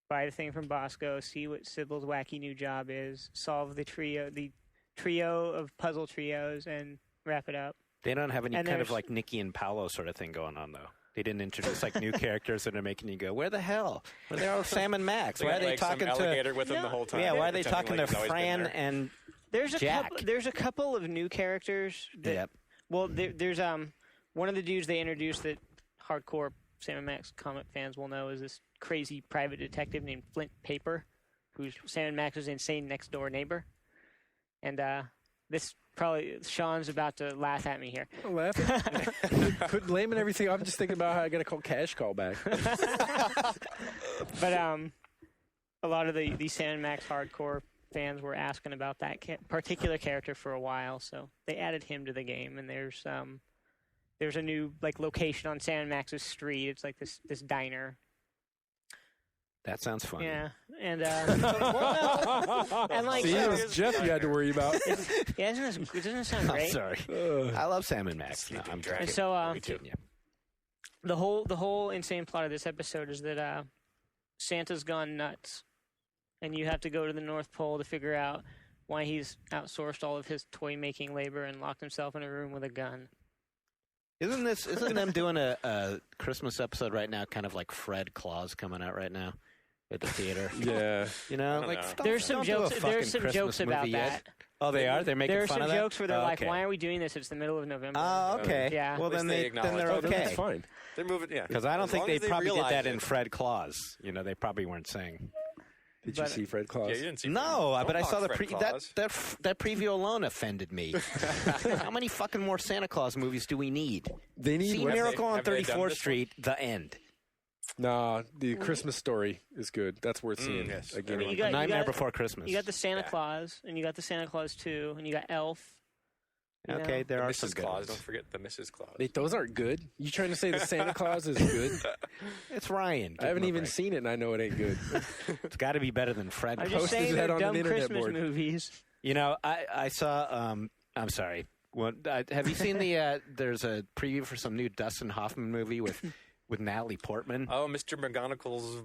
Buy the thing from Bosco. See what Sybil's wacky new job is. Solve the trio of puzzle trios, and wrap it up. They don't have any kind of like Nikki and Paolo sort of thing going on, though. They didn't introduce like new characters that are making you go, where the hell? Well, they're all Sam and Max. Why are they talking some alligator with them the whole time? Yeah, why are they talking to Fran and Jack? There's a couple of new characters. Well, there's one of the dudes they introduced that hardcore Sam and Max comic fans will know is this crazy private detective named Flint Paper, who's Sam and Max's insane next door neighbor. And this probably Sean's about to laugh at me here. I'm laughing. Quit blaming everything. I'm just thinking about how I got to call cash call back. But a lot of the Sam and Max hardcore fans were asking about that particular character for a while, so they added him to the game. And there's a new like location on Sam and Max's street. It's like this diner. That sounds fun. Yeah, and and like see, it was Jeff you had to worry about. Doesn't it sound great? I'm sorry. I love Sam and Max. No, I'm and so the whole insane plot of this episode is that Santa's gone nuts, and you have to go to the North Pole to figure out why he's outsourced all of his toy making labor and locked himself in a room with a gun. Isn't them doing a Christmas episode right now, kind of like Fred Claus coming out right now at the theater? Yeah. There's some jokes. There's some jokes about that. Oh, they are? They're making fun of that? There are some jokes where they're like, why are we doing this? It's the middle of November. Oh, okay. Yeah. Well, then they're okay. That's fine. They're moving, yeah. Because I don't think they probably did that in Fred Claus. They probably weren't saying. Did you see Fred Claus? Yeah, you didn't see No, Fred. but I Don't saw mock Fred Claus. that preview alone offended me. How many fucking more Santa Claus movies do we need? They need See what? Miracle on have they done 34th this Street, the end. Nah, the Christmas Story is good. That's worth seeing. Yes. Again, I mean, you Nightmare got- Before Christmas. You got the Santa Yeah. Claus, and you got the Santa Claus 2, and you got Elf. you okay, know? there The are some Mrs. good Claus. ones. Don't forget the Mrs. Claus. Wait, those aren't good. You trying to say the Santa Claus is good? It's Ryan. I haven't even seen it, and I know it ain't good. It's got to be better than Fred. I'm Claus. just Posted saying that they're on an dumb internet Christmas board. movies. You know, I saw. I'm sorry. Have you seen the? There's a preview for some new Dustin Hoffman movie with Natalie Portman. Oh, Mr. McGonagall's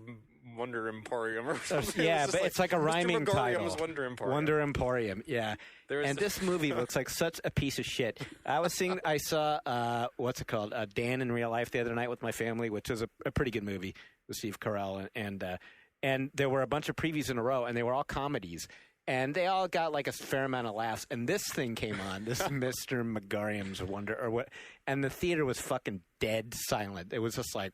Wonder Emporium or something. Yeah, It's but just it's like a rhyming Mr. title. Magorium's Wonder Emporium. Wonder Emporium, yeah. There is And the- this movie looks like such a piece of shit. I saw what's it called? Dan in Real Life the other night with my family, which is a pretty good movie with Steve Carell, and there were a bunch of previews in a row, and they were all comedies. And they all got like a fair amount of laughs. And this thing came on, this Mr. Magorium's Wonder, or what? And the theater was fucking dead silent. It was just like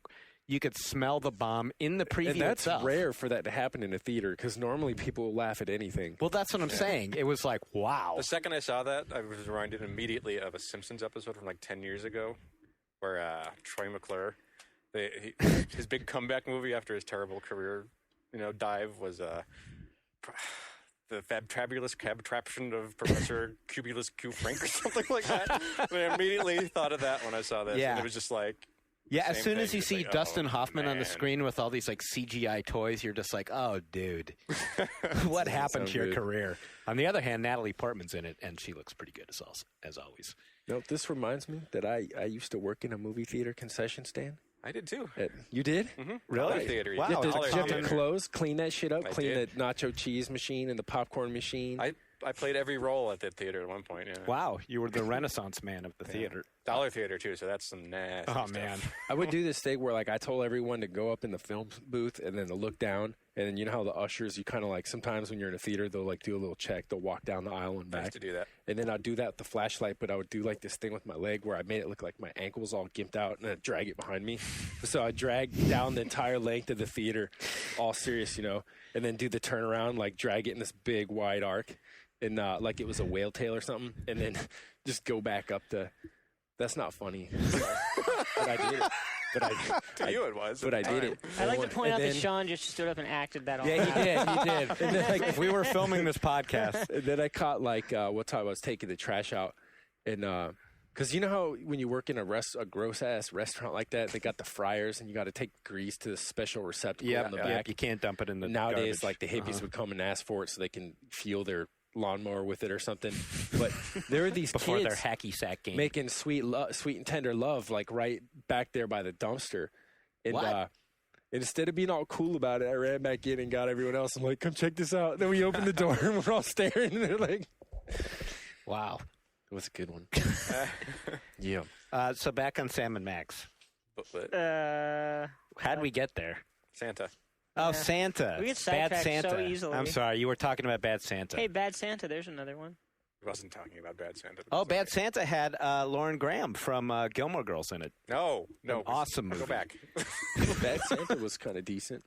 you could smell the bomb in the preview And that's itself. rare for that to happen in a theater because normally people will laugh at anything. Well, that's what I'm saying. It was like, wow. The second I saw that, I was reminded immediately of a Simpsons episode from like 10 years ago where Troy McClure, his big comeback movie after his terrible career, dive was the fabulous contraption of Professor Cubulus Q. Frank or something like that. I immediately thought of that when I saw this. Yeah. And it was just like, Yeah, as same soon as thing, you just see like, oh, Dustin Hoffman on the man. screen with all these like CGI toys, you're just like, oh, dude, what happened to your good. career? On the other hand, Natalie Portman's in it, and she looks pretty good as always. No, this reminds me that I used to work in a movie theater concession stand. I did too. You did? Really? Dollar Theater. Wow. You have to, Dollar you have to Theater. close, clean that shit up, I clean did. the nacho cheese machine and the popcorn machine. I played every role at that theater at one point. Yeah. Wow, you were the Renaissance man of the theater. Dollar Theater too, so that's some nasty Oh stuff. man, I would do this thing where like I told everyone to go up in the film booth and then to look down, and then you know how the ushers, you kind of like sometimes when you're in a theater they'll like do a little check, they'll walk down the aisle and I back. used to do that. And then I'd do that with the flashlight, but I would do like this thing with my leg where I made it look like my ankle was all gimped out and I'd drag it behind me. So I'd drag down the entire length of the theater, all serious, and then do the turnaround, like drag it in this big wide arc and like it was a whale tail or something, and then just go back up to. That's not funny. But I did it. To you it was. But I did it. I'd like to point And out that then- Sean just stood up and acted that all yeah, out. he did. He did. And then, like, If we were filming this podcast, And then I caught like one time I was taking the trash out, and because you know how when you work in a gross ass restaurant like that, they got the fryers and you got to take grease to the special receptacle in the back. you can't dump it in the Nowadays, garbage. like the hippies would come and ask for it so they can fuel their lawnmower with it or something. But there are these before kids their hacky sack game. making sweet and tender love, like right back there by the dumpster. And What? and instead of being all cool about it, I ran back in and got everyone else. I'm like, come check this out. Then we opened the door and we're all staring, and they're like, Wow. it was a good one. Yeah. So back on Sam and Max. But How'd we get there? Santa. Oh, Yeah. Santa. We get Bad sidetracked Santa. so easily. I'm sorry, you were talking about Bad Santa. Hey, Bad Santa, there's another one. I wasn't talking about Bad Santa. Oh, Bad Santa had Lauren Graham from Gilmore Girls in it. No. An awesome movie. Go back. Bad Santa was kind of decent.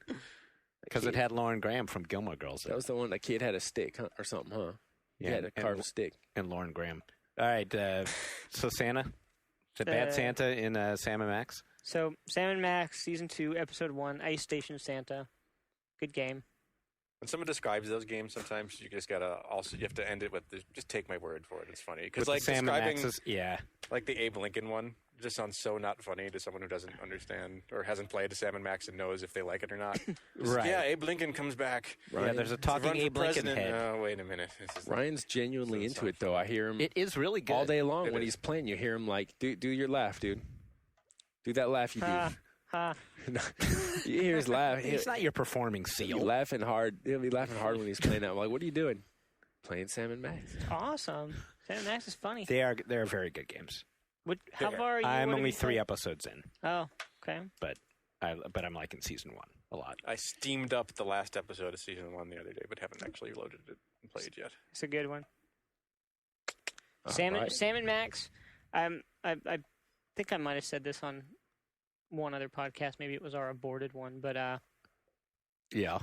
Because it had Lauren Graham from Gilmore Girls in That it. was the one that kid had a stick or something, huh? He Yeah, had to and- carve a stick. And Lauren Graham. All right, so Santa? The Bad Santa in Sam and Max? So, Sam and Max, Season 2, Episode 1, Ice Station Santa. Good game. When someone describes those games, sometimes you just gotta you have to end it with just take my word for it. It's funny because With like the Sam and describing Max's, yeah. like the Abe Lincoln one just sounds so not funny to someone who doesn't understand or hasn't played a Sam and Max and knows if they like it or not. Just, Right. Yeah, Abe Lincoln comes back. Yeah, there's a to talking run for Abe Lincoln president. head. Oh, wait a minute. This is Ryan's genuinely Doesn't into it, sound though. I hear him It is really good. all day long It when is. he's playing. You hear him like, do your laugh, dude. Do that laugh you do. Ha, ha. You hear his laugh. He's not your performing He'll be seal. laughing hard. He'll be laughing hard when he's playing that. I'm like, what are you doing? Playing Sam and Max. Awesome. Sam and Max is funny. They're very good games. How far are you? I'm What have only you 3 played? episodes in, Oh, okay. but I'm liking season 1 a lot. I steamed up the last episode of season 1 the other day, but haven't actually loaded it and played yet. It's a good one. All Sam right. and Max. I think I might have said this on one other podcast. Maybe it was our aborted one, but Yeah.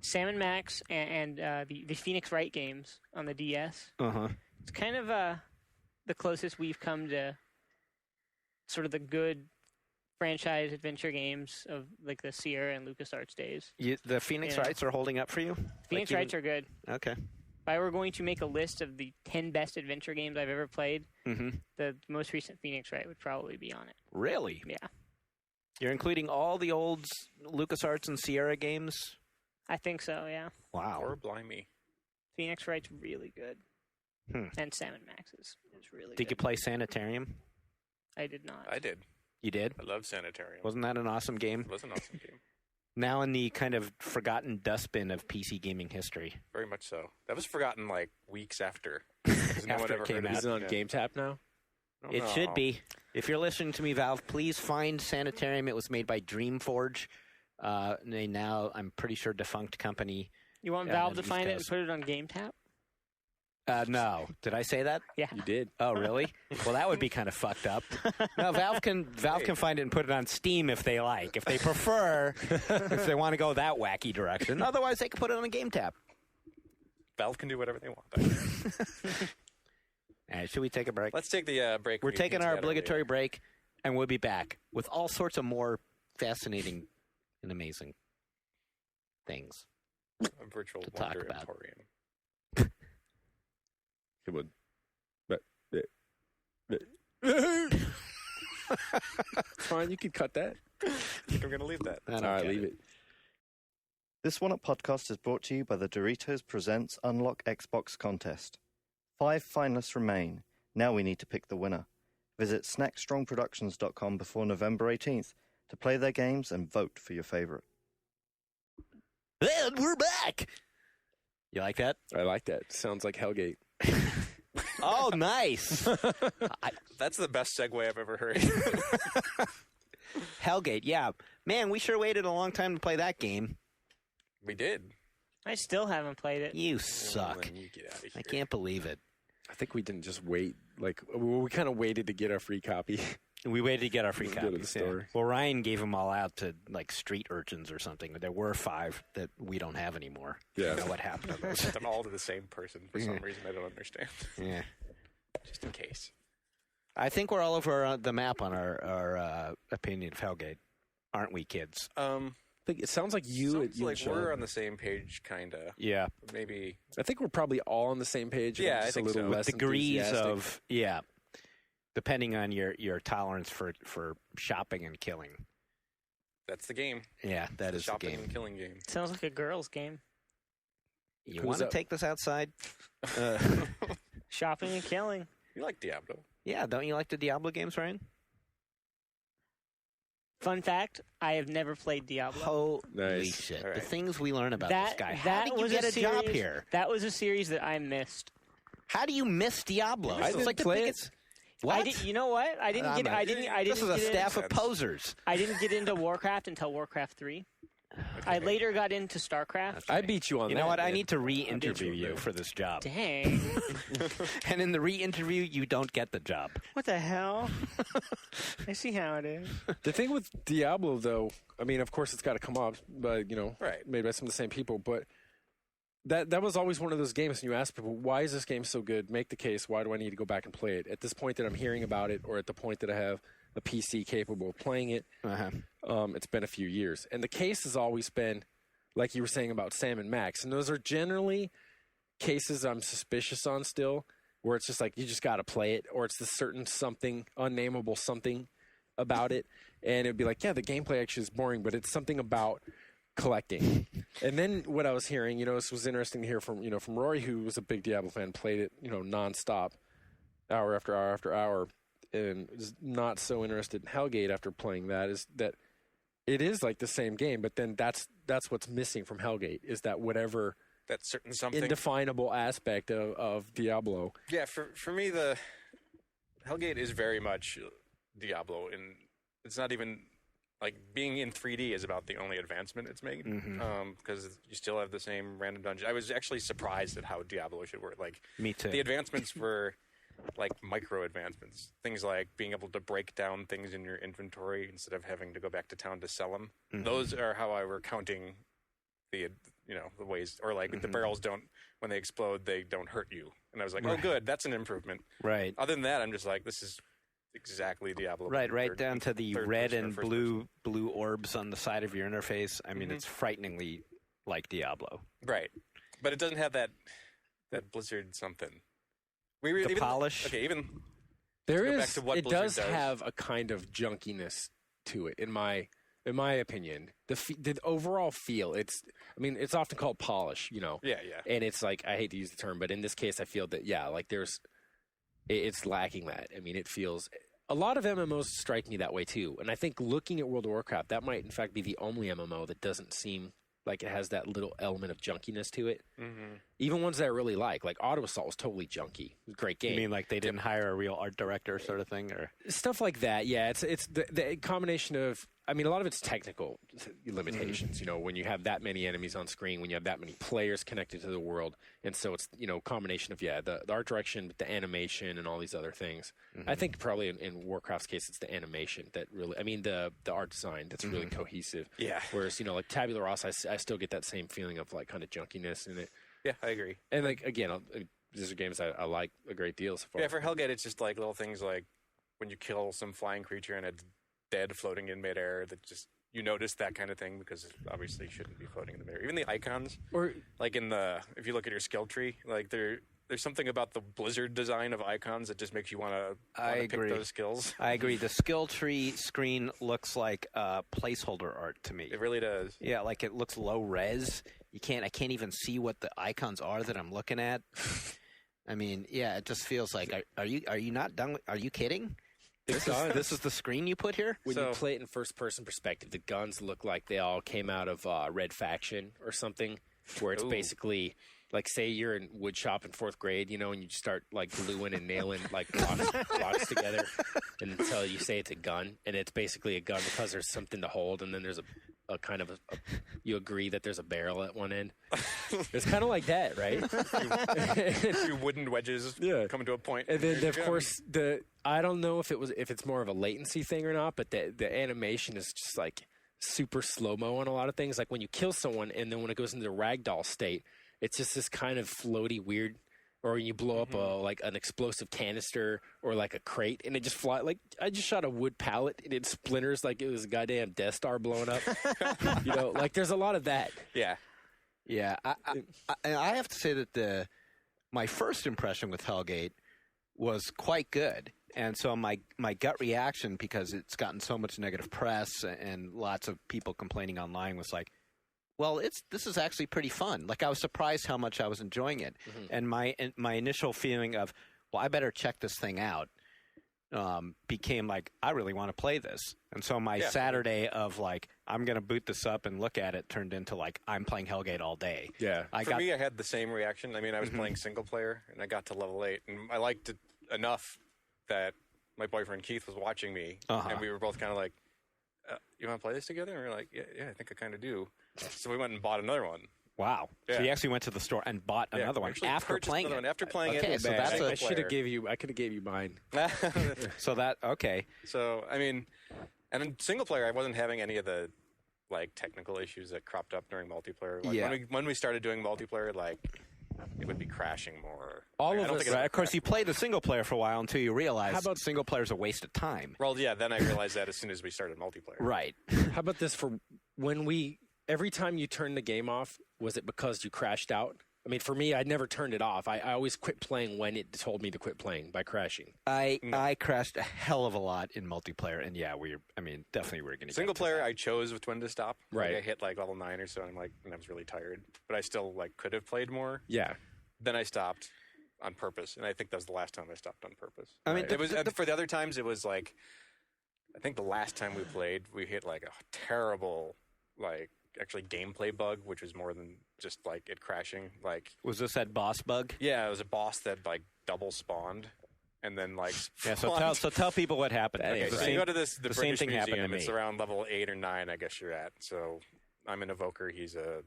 Sam & Max and the Phoenix Wright games on the DS. Uh-huh. It's kind of the closest we've come to sort of the good franchise adventure games of like the Sierra and LucasArts days. The Phoenix Wrights are holding up for you? Phoenix Wrights are good. Okay. If I were going to make a list of the 10 best adventure games I've ever played, the most recent Phoenix Wright would probably be on it. Really? Yeah. You're including all the old LucasArts and Sierra games? I think so, yeah. Wow. Or blimey. Phoenix Wright's really good. And Sam & Max is really good. Did you play Sanitarium? I did not. I did. You did? I love Sanitarium. Wasn't that an awesome game? It was an awesome game. Now in the kind of forgotten dustbin of PC gaming history. Very much so. That was forgotten like weeks after. No one After it ever came heard of out. Is it on GameTap now? It should be. If you're listening to me, Valve, please find Sanitarium. It was made by Dreamforge. They now, I'm pretty sure, defunct company. You want Yeah, Valve to East find it and Coast. put it on GameTap? No. Did I say that? Yeah. You did. Oh, really? Well, that would be kind of fucked up. No, Valve can find it and put it on Steam if they like. If they prefer, if they want to go that wacky direction. Otherwise, they can put it on a GameTap. Valve can do whatever they want. All right, should we take a break? Let's take the break. We're taking our obligatory break, and we'll be back with all sorts of more fascinating and amazing things. A virtual to talk wonder about. Emporium. It would. Fine, you could cut that. I think I'm going to leave that. I don't All right, get leave it. it. This One Up podcast is brought to you by the Doritos Presents Unlock Xbox contest. 5 finalists remain. Now we need to pick the winner. Visit snackstrongproductions.com before November 18th to play their games and vote for your favorite. And we're back. You like that? I like that. Sounds like Hellgate. Oh, nice. That's the best segue I've ever heard. Hellgate, yeah. Man, we sure waited a long time to play that game. We did. I still haven't played it. You suck. Well, you get out of here. I can't believe it. I think we didn't just wait. Like, we kind of waited to get our free copy. We waited to get our free Go to the copies. store. Well, Ryan gave them all out to like street urchins or something. There were 5 that we don't have anymore. Yeah. I don't know what happened to those. Sent them all to the same person for some reason I don't understand. Yeah. Just in case. I think we're all over the map on our opinion of Hellgate, aren't we, kids? I think it sounds like you. Sounds you like and we're Sean. on the same page, kind of. Yeah. Maybe. I think we're probably all on the same page. Yeah, I'm I just think a little so. less Degrees enthusiastic. of, yeah, depending on your tolerance for shopping and killing. That's the game. Yeah, that is the Shopping game. and killing game. Sounds like a girl's game. You Who's want to up? take this outside? Shopping and killing. You like Diablo? Yeah, don't you like the Diablo games, Ryan? Fun fact, I have never played Diablo. Holy Nice. shit. All right. The things we learn about this guy. How that did you was get a job series- here? That was a series that I missed. How do you miss Diablo? I It's didn't like the play it. biggest... What? You know what? I didn't get. I didn't. This is a get staff in- of posers. I didn't get into Warcraft until Warcraft 3. I later got into StarCraft. I beat you on You that. know what? I man. need to re-interview you for this job. Dang. And in the re-interview, you don't get the job. What the hell? I see how it is. The thing with Diablo, though, I mean, of course, it's got to come up, but Right. made by some of the same people. But that was always one of those games. And you ask people, why is this game so good? Make the case. Why do I need to go back and play it? At this point that I'm hearing about it, or at the point that I have a PC capable of playing it, it's been a few years. And the case has always been, like you were saying about Sam and Max, and those are generally cases I'm suspicious on still, where it's just like you just got to play it, or it's the certain something, unnameable something about it, and it'd be like, yeah, the gameplay actually is boring, but it's something about collecting. And then what I was hearing, this was interesting to hear from Rory, who was a big Diablo fan, played it, nonstop, hour after hour after hour, and is not so interested in Hellgate after playing that, is that it is like the same game, but then that's what's missing from Hellgate, is that whatever That certain something. indefinable aspect of Diablo. Yeah, for me, the Hellgate is very much Diablo, and it's not even like being in 3D is about the only advancement it's made, because you still have the same random dungeon. I was actually surprised at how Diablo should work. Like, Me too. the advancements were like micro advancements, things like being able to break down things in your inventory instead of having to go back to town to sell them. Those are how I were counting the the ways, or like the barrels don't, when they explode, they don't hurt you. And I was like, oh, good, that's an improvement. Right. Other than that, I'm just like, this is exactly Diablo. Right down to the red and blue orbs on the side of your interface. I mean, it's frighteningly like Diablo. Right, but it doesn't have that Blizzard something. Polish. Okay, even there go is. back to what It Blizzard does have a kind of junkiness to it, in my opinion. The overall feel. It's often called polish. Yeah. And it's like, I hate to use the term, but in this case, I feel that it's lacking that. I mean, it feels. A lot of MMOs strike me that way too, and I think looking at World of Warcraft, that might in fact be the only MMO that doesn't seem like it has that little element of junkiness to it. Mm-hmm. Even ones that I really like Auto Assault was totally junky. It was a great game. You mean like they didn't hire a real art director sort of thing, or stuff like that? Yeah, it's the combination of. I mean, a lot of it's technical limitations. When you have that many enemies on screen, when you have that many players connected to the world, and so it's combination of the art direction, the animation, and all these other things. I think probably in Warcraft's case, it's the animation that really. I mean, the art design that's really cohesive. Yeah. Whereas like Tabula Rasa, I still get that same feeling of like kind of junkiness in it. Yeah, I agree. And like again, these are games I like a great deal so far. Yeah, for Hellgate, it's just like little things like when you kill some flying creature and it's dead floating in midair, that just you notice that kind of thing, because obviously you shouldn't be floating in the midair. Even the icons, or like if you look at your skill tree, like there's something about the Blizzard design of icons that just makes you want to pick those skills. I agree. The skill tree screen looks like placeholder art to me. It really does. Yeah, like it looks low res. I can't even see what the icons are that I'm looking at. I mean, yeah, it just feels like are you not done? Are you kidding? This is the screen you put here? When you play it in first-person perspective, the guns look like they all came out of Red Faction or something, where it's basically, like, say you're in woodshop in 4th grade, and you start, like, gluing and nailing, like, blocks together until you say it's a gun, and it's basically a gun because there's something to hold, and then there's a kind of you agree that there's a barrel at one end. It's kind of like that, right? A few wooden wedges coming to a point. And then, of course, I don't know if it's more of a latency thing or not, but the animation is just like super slow-mo on a lot of things. Like when you kill someone, and then when it goes into the ragdoll state, it's just this kind of floaty, weird. Or when you blow up like an explosive canister or like a crate, and it just fly. Like I just shot a wood pallet and it splinters like it was a goddamn Death Star blowing up. Like there's a lot of that. Yeah. I have to say that my first impression with Hellgate was quite good, and so my gut reaction, because it's gotten so much negative press and lots of people complaining online, was like, well, this is actually pretty fun. Like, I was surprised how much I was enjoying it. And my initial feeling of, well, I better check this thing out, became like, I really want to play this. And so my Saturday of like, I'm going to boot this up and look at it, turned into like, I'm playing Hellgate all day. Yeah. For me, I had the same reaction. I mean, I was playing single player, and I got to level 8, and I liked it enough that my boyfriend Keith was watching me, and we were both kind of like, you want to play this together? And we were like, yeah, I think I kind of do. So we went and bought another one. Wow. Yeah. So you actually went to the store and bought another one after playing it. After playing it. Okay, so that's I should have I could have gave you mine. Okay. So, I mean, and in single player, I wasn't having any of the like technical issues that cropped up during multiplayer. Like when we started doing multiplayer, like it would be crashing more. Of course, you play the single player for a while until you realize single player is a waste of time. Well, yeah, then I realized that as soon as we started multiplayer. Right. How about this for every time you turned the game off, was it because you crashed out? I mean, for me, I never turned it off. I always quit playing when it told me to quit playing by crashing. I crashed a hell of a lot in multiplayer, and definitely we're going to single player. I chose when to stop. Right, like I hit like level 9 or so, and I was really tired, but I still like could have played more. Yeah. Then I stopped on purpose, and I think that was the last time I stopped on purpose. I mean, it was for the other times. It was like, I think the last time we played, we hit like a terrible actually gameplay bug, which was more than just like it crashing. Like, was this that boss bug? Yeah, it was a boss that like double spawned, and then like so tell people what happened. Okay, so you go to the same British thing Museum. happened to me. It's around level 8 or 9, I guess you're at. So I'm an evoker. He's a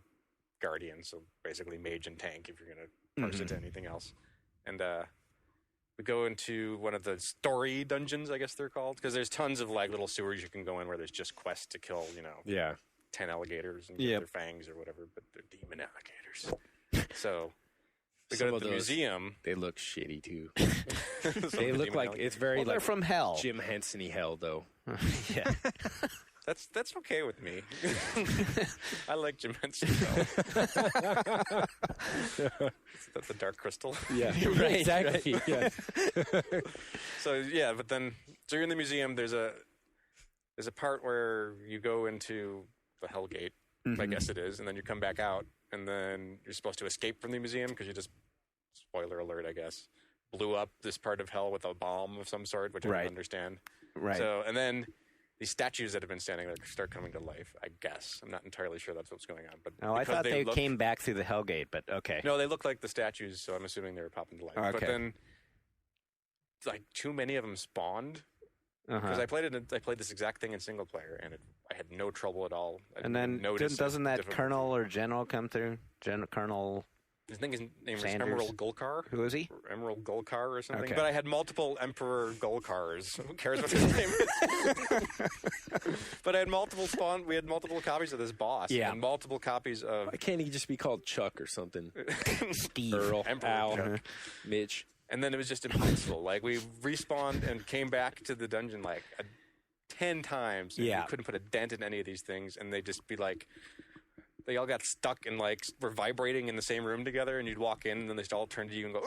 guardian. So basically mage and tank, if you're gonna parse it to anything else. And we go into one of the story dungeons, I guess they're called, because there's tons of like little sewers you can go in where there's just quests to kill. Yeah. 10 alligators and get their fangs or whatever, but they're demon alligators. So we go to the museum. They look shitty too. They look like it's very they're like from hell. Jim Henson-y hell though. Yeah. That's okay with me. I like Jim Henson. That's the Dark Crystal. Yeah, Right, exactly. right. Yeah. So but then you're in the museum. There's a part where you go into the Hellgate, I guess it is, and then you come back out, and then you're supposed to escape from the museum because you just, spoiler alert, I guess, blew up this part of hell with a bomb of some sort, which I don't understand. Right. So, and then these statues that have been standing there start coming to life, I guess. I'm not entirely sure that's what's going on. But I thought they came back through the Hellgate, but okay. No, they look like the statues, so I'm assuming they were popping to life. Okay. But then, like, too many of them spawned. Because I played this exact thing in single player, and I had no trouble at all. And then doesn't that Colonel or General come through? Colonel. His name was Sanders. Emerald Golkar. Who is he? Emerald Golkar or something. Okay. But I had multiple Emperor Golkars. Who cares what his name is? But I had multiple we had multiple copies of this boss. Yeah. And multiple copies of. Why can't he just be called Chuck or something? Steve. Earl, Emperor Al, Chuck. Mitch. And then it was just impossible. Like, we respawned and came back to the dungeon like 10 times. And Yeah. we couldn't put a dent in any of these things. And they'd just be like, they all got stuck and like were vibrating in the same room together. And you'd walk in and then they'd all turn to you and go,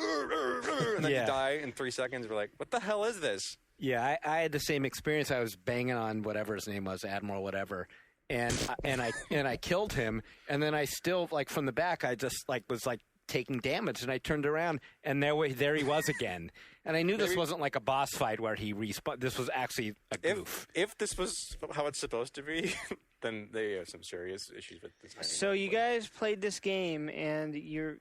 and then you die in 3 seconds. We're like, what the hell is this? Yeah, I had the same experience. I was banging on whatever his name was, Admiral whatever. And I killed him. And then I still, like, from the back, I just was taking damage, and I turned around, and there he was again. And I knew this wasn't like a boss fight where he respawned. This was actually a goof. If this was how it's supposed to be, then they have some serious issues with this. So you guys played this game, and you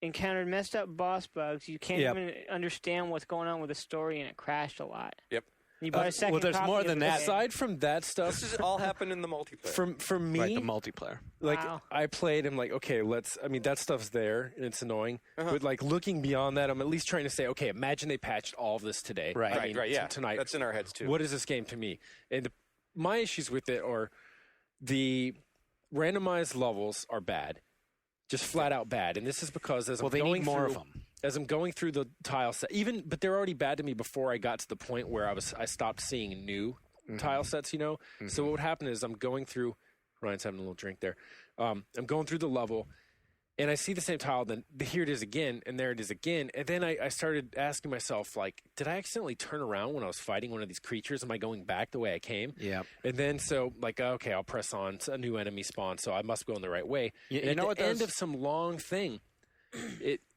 encountered messed up boss bugs. You can't even understand what's going on with the story, and it crashed a lot. Yep. You bought a second there's copy more of than the that. game. Aside from that stuff, This has all happened in the multiplayer. for me, Right, the multiplayer. like Wow. I played, I'm like, okay, that stuff's there, and it's annoying. But like looking beyond that, I'm at least trying to say, okay, imagine they patched all of this today. Right. I mean, yeah. Tonight. That's in our heads too. What is this game to me? And my issues with it are the randomized levels are bad, just flat out bad. And this is because as I'm they going need more through, of them. As I'm going through the tile set, but they're already bad to me before I got to the point where I stopped seeing new tile sets. So what would happen is I'm going through. Ryan's having a little drink there. I'm going through the level, and I see the same tile. Then here it is again, and there it is again. And then I started asking myself, like, did I accidentally turn around when I was fighting one of these creatures? Am I going back the way I came? Yeah. And then okay, I'll press on. It's a new enemy spawn, so I must go in the right way. You And know at what the end those- of some long thing,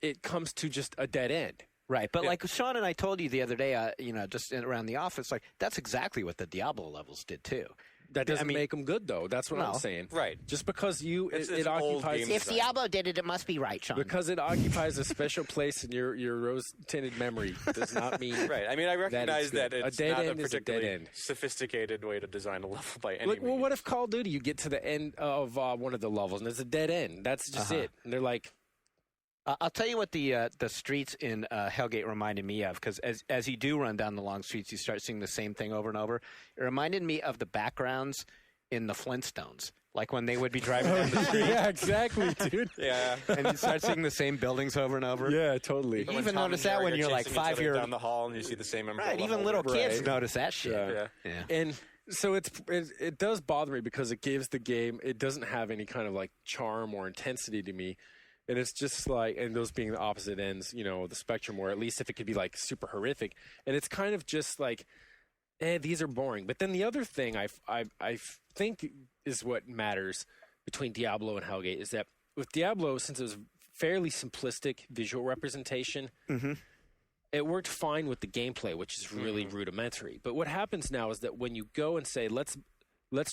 it comes to just a dead end. Right, but like Sean and I told you the other day, just around the office, like that's exactly what the Diablo levels did too. That doesn't make them good, though. That's what I'm saying. Right. Just because It's it old occupies game If Diablo did it, it must be right, Sean. because it occupies a special place in your rose-tinted memory does not mean Right. I mean, I recognize good. that it's A dead not a end is a dead particularly end. sophisticated way to design a level by any Like, well, means. what if Call of Duty you get to the end of one of the levels and it's a dead end? That's just it. And they're like, I'll tell you what the streets in Hellgate reminded me of, because as you do run down the long streets, you start seeing the same thing over and over. It reminded me of the backgrounds in the Flintstones, like when they would be driving down the street. yeah, exactly, dude. Yeah. And you start seeing the same buildings over and over. Yeah, totally. You even notice that when you're like chasing each other 5-year-old. down the hall and you see the same umbrella. Right, even holder. little kids Right. notice that shit. Yeah. Yeah. And so it does bother me because it gives the game, it doesn't have any kind of like charm or intensity to me. And it's just like, and those being the opposite ends, the spectrum, or at least if it could be like super horrific. And it's kind of just like, these are boring. But then the other thing I think is what matters between Diablo and Hellgate is that with Diablo, since it was fairly simplistic visual representation, it worked fine with the gameplay, which is really rudimentary. But what happens now is that when you go and say, let's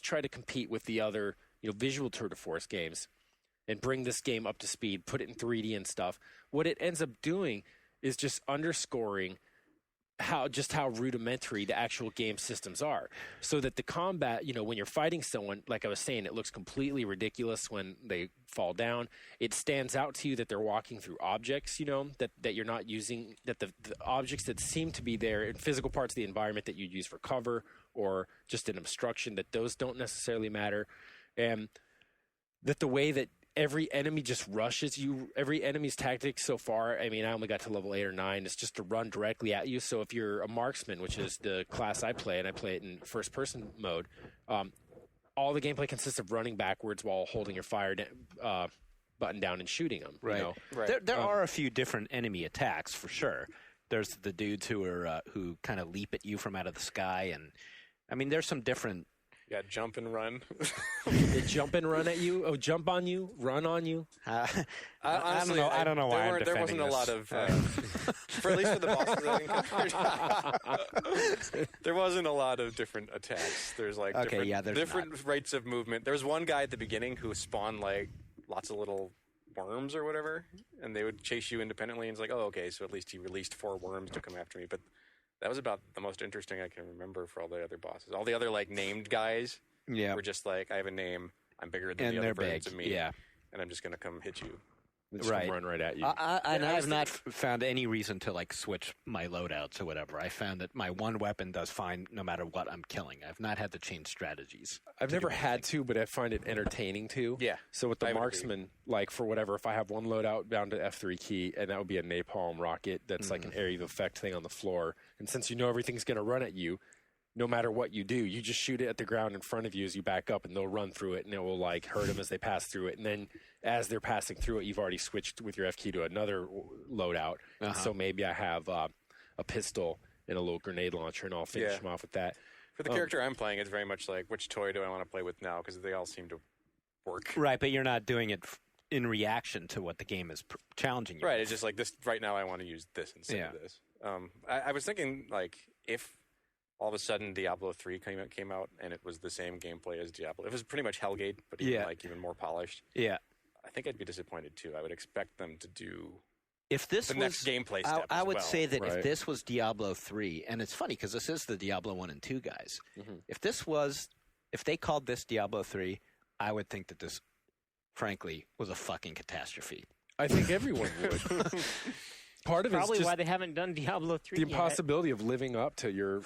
try to compete with the other visual tour de force games and bring this game up to speed, put it in 3D and stuff, what it ends up doing is just underscoring how rudimentary the actual game systems are, so that the combat, when you're fighting someone, like I was saying, it looks completely ridiculous when they fall down. It stands out to you that they're walking through objects, that you're not using, that the objects that seem to be there in physical parts of the environment that you'd use for cover or just an obstruction, that those don't necessarily matter. and that the way that every enemy just rushes you, every enemy's tactic so far, I mean, I only got to level 8 or 9, is just to run directly at you. So if you're a marksman, which is the class I play, and I play it in first-person mode, all the gameplay consists of running backwards while holding your fire button down and shooting them. Right. You know? Right. There are a few different enemy attacks for sure. There's the dudes who kind of leap at you from out of the sky, and I mean, there's some different. Yeah, jump and run. They jump and run at you. Oh, jump on you, run on you. Honestly, I don't know why there wasn't a lot of, for at least for the bosses, there wasn't a lot of different attacks. There's like different rates of movement. There was one guy at the beginning who spawned like lots of little worms or whatever, and they would chase you independently. And it's like, oh, okay, so at least he released 4 worms to come after me. But that was about the most interesting I can remember for all the other bosses. All the other like named guys were just like, I have a name, I'm bigger than the other versions of me, and I'm just gonna come hit you. Just run right at you. And I've not found any reason to like switch my loadouts or whatever. I found that my one weapon does fine no matter what I'm killing. I've not had to change strategies. I've never had to, but I find it entertaining to. Yeah. So with the marksman, like for whatever, if I have one loadout down to F3 key, and that would be a napalm rocket that's like an area of effect thing on the floor, and since you know everything's going to run at you, no matter what you do, you just shoot it at the ground in front of you as you back up, and they'll run through it, and it will like hurt them as they pass through it. And then as they're passing through it, you've already switched with your F key to another loadout. And so maybe I have a pistol and a little grenade launcher, and I'll finish them off with that. For the character I'm playing, it's very much like, which toy do I want to play with now? Because they all seem to work. Right, but you're not doing it in reaction to what the game is challenging you. Right, it's just like this. Right now, I want to use this instead of this. I was thinking, like, if all of a sudden Diablo 3 came out and it was the same gameplay as Diablo. It was pretty much Hellgate, but even more polished. Yeah. I think I'd be disappointed too. I would expect them to do if this the next gameplay step. I would say that if this was Diablo 3, and it's funny because this is the Diablo 1 and 2 guys. If they called this Diablo 3, I would think that this, frankly, was a fucking catastrophe. I think everyone would. Part of probably it's just why they haven't done Diablo 3 the impossibility of living up to your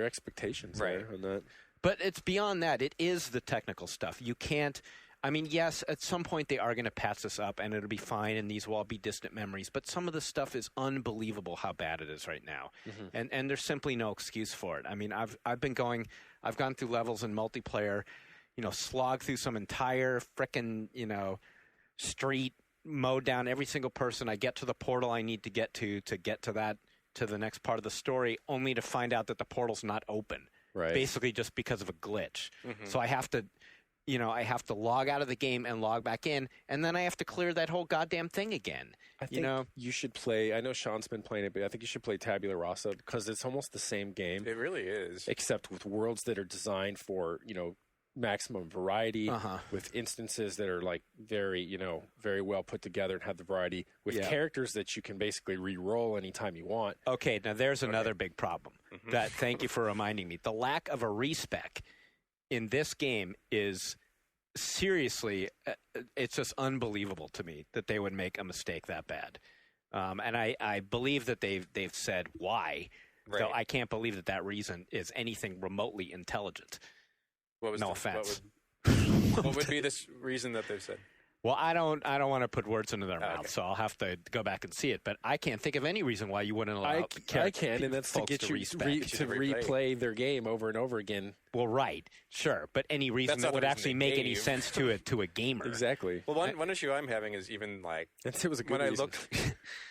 expectations on that. But it's beyond that. It is the technical stuff. You can't. I mean, yes, at some point they are going to patch this up, and it'll be fine, and these will all be distant memories. But some of the stuff is unbelievable how bad it is right now, and there's simply no excuse for it. I mean, I've gone through levels in multiplayer, slogged through some entire frickin' street. Mowed down every single person. I get to the portal I need to get to the next part of the story, only to find out that the portal's not open. Right. Basically, just because of a glitch. So I have to, I have to log out of the game and log back in, and then I have to clear that whole goddamn thing again. I think you should play. I know Sean's been playing it, but I think you should play Tabula Rasa because it's almost the same game. It really is, except with worlds that are designed for maximum variety, with instances that are like very well put together and have the variety, with characters that you can basically re-roll anytime you want. Okay, now there's another big problem. Thank you for reminding me. The lack of a respec in this game is seriously, it's just unbelievable to me that they would make a mistake that bad. And I believe that they've said why, though I can't believe that reason is anything remotely intelligent. Offense. What would be this reason that they've said? Well, I don't want to put words into their mouth, so I'll have to go back and see it. But I can't think of any reason why you wouldn't allow. I can, and that's to get you to replay their game over and over again. Well, right, sure, but any reason that would actually make any sense to a gamer. Exactly. Well, one issue I'm having is even like it was a good reason.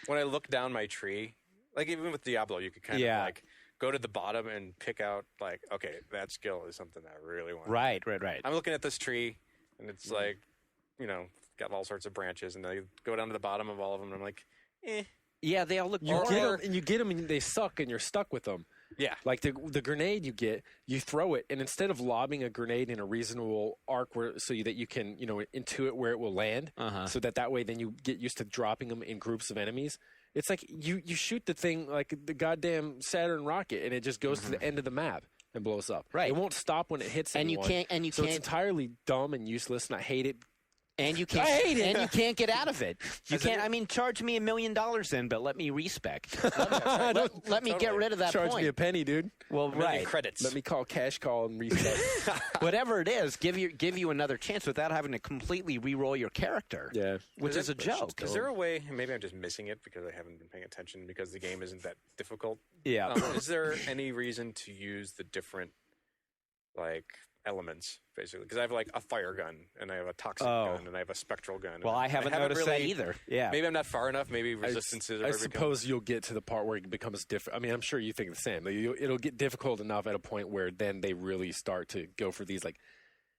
When I look down my tree, like even with Diablo, you could kind of like go to the bottom and pick out like, okay, that skill is something I really want. Right. I'm looking at this tree, and it's like, got all sorts of branches, and I go down to the bottom of all of them, and I'm like, eh. Yeah, they all look. You get them, and they suck, and you're stuck with them. Yeah. Like the grenade you throw it, and instead of lobbing a grenade in a reasonable arc so that you can, intuit where it will land, so that way then you get used to dropping them in groups of enemies. It's like you shoot the thing like the goddamn Saturn rocket, and it just goes to the end of the map and blows up. Right. It won't stop when it hits anyone. And you can't. So it's entirely dumb and useless, and I hate it. And you can't. I hate it. And you can't get out of it. You can't. I mean, charge me $1 million in, but let me respec. Let me get rid of that Charge point. me a penny, dude. Well, right. Credits. Let me call cash call and reset. Whatever it is, give you another chance without having to completely re-roll your character. Yeah. Which is a joke. Is there a way? Maybe I'm just missing it because I haven't been paying attention because the game isn't that difficult. Yeah. Is there any reason to use the different elements basically? Because I have a fire gun and I have a toxic gun and I have a spectral gun. Well, I haven't noticed that either. Yeah. Maybe I'm not far enough. Maybe resistances. I suppose you'll get to the part where it becomes different. I mean, I'm sure you think the same. It'll get difficult enough at a point where then they really start to go for these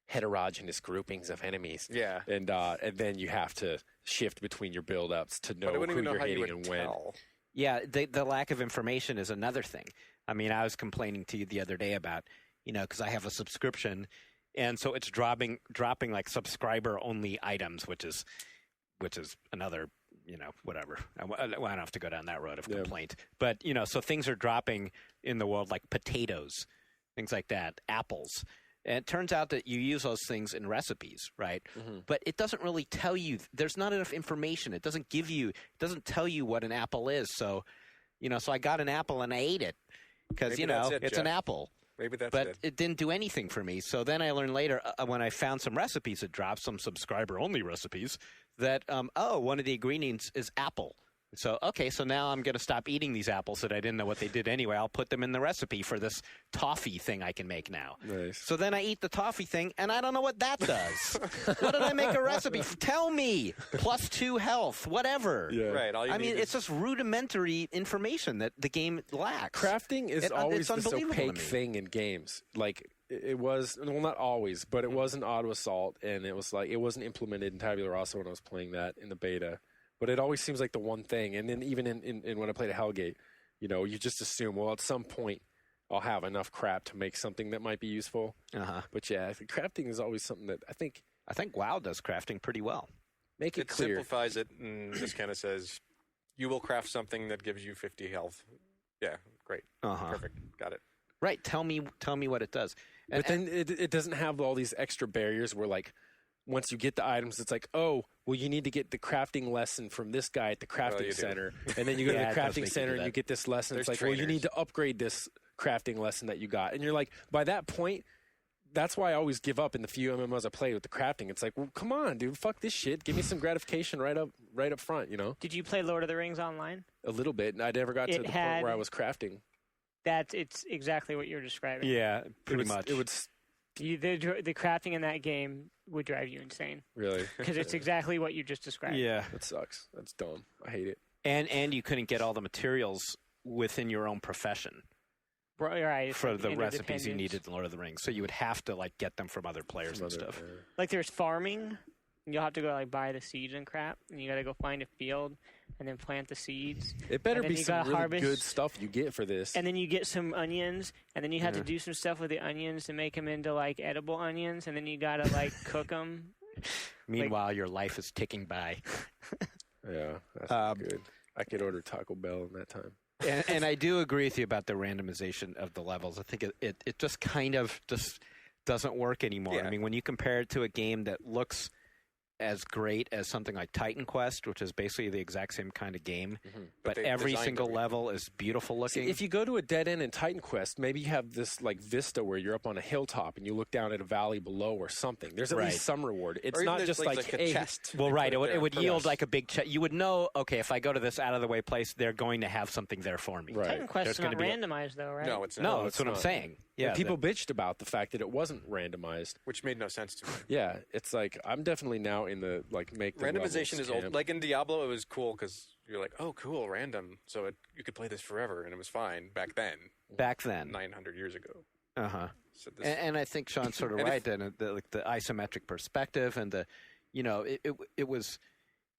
heterogeneous groupings of enemies. Yeah. And then you have to shift between your build-ups to know who you're hitting and when. Yeah, the lack of information is another thing. I mean, I was complaining to you the other day about, because I have a subscription, and so it's dropping subscriber-only items, which is another, whatever. I don't have to go down that road of complaint. But, so things are dropping in the world like potatoes, things like that, apples. And it turns out that you use those things in recipes, right? Mm-hmm. But it doesn't really tell you. There's not enough information. It doesn't tell you what an apple is. So, so I got an apple and I ate it because, it's an apple. Maybe that's but it didn't do anything for me. So then I learned later when I found some recipes that dropped, some subscriber-only recipes, that, one of the ingredients is apple. So, so now I'm going to stop eating these apples that I didn't know what they did anyway. I'll put them in the recipe for this toffee thing I can make now. Nice. So then I eat the toffee thing, and I don't know what that does. What did I make a recipe for? Tell me. +2 health, whatever. Yeah. Right. I mean, it's just rudimentary information that the game lacks. Crafting is always this opaque thing in games. It was, well, not always, but it was in Auto Assault, and it was it wasn't implemented in Tabula Rasa when I was playing that in the beta. But it always seems like the one thing. And then even in when I played at Hellgate, you just assume, well, at some point I'll have enough crap to make something that might be useful. Uh-huh. But yeah, I think crafting is always something that I think WoW does crafting pretty well. Make it clear. It simplifies it and just kind of says, you will craft something that gives you 50 health. Yeah, great. Uh-huh. Perfect. Got it. Right. Tell me what it does. But then it doesn't have all these extra barriers where once you get the items, it's you need to get the crafting lesson from this guy at the crafting center. And then you go to the crafting center and you get this lesson. There's it's you need to upgrade this crafting lesson that you got. And you're by that point, that's why I always give up in the few MMOs I play with the crafting. It's well, come on, dude, fuck this shit. Give me some gratification right up front, Did you play Lord of the Rings online? A little bit. And I never got to the point where I was crafting. It's exactly what you're describing. Yeah, pretty much. It would. The crafting in that game would drive you insane. Really? Because it's exactly what you just described. Yeah. That sucks. That's dumb. I hate it. And you couldn't get all the materials within your own profession. Right. For the recipes you needed in Lord of the Rings. So you would have to like get them from other players and stuff. Like there's farming. You'll have to go like buy the seeds and crap, and you got to go find a field and then plant the seeds. It better be some really good stuff you get for this. And then you get some onions, and then you have to do some stuff with the onions to make them into like edible onions, and then you got to like cook them. Meanwhile, your life is ticking by. Yeah, that's good. I could order Taco Bell in that time. And I do agree with you about the randomization of the levels. I think it just kind of just doesn't work anymore. Yeah. I mean, when you compare it to a game that looks as great as something like Titan Quest, which is basically the exact same kind of game, but every single level is beautiful looking. See, if you go to a dead end in Titan Quest, maybe you have this like vista where you're up on a hilltop and you look down at a valley below or something. There's at least some reward. It's not just like a chest. Well, right. It would yield like a big chest. You would know, okay, if I go to this out of the way place, they're going to have something there for me. Right. Titan Quest is not randomized though, right? No, it's not. No, that's what I'm saying. Yeah, and people bitched about the fact that it wasn't randomized, which made no sense to me. Yeah, it's like I'm definitely now in the make the randomization is old. Like in Diablo, it was cool because you're like, oh, cool, random. So you could play this forever, and it was fine back then. 900 years ago. So and I think Sean's sort of right. Then the isometric perspective and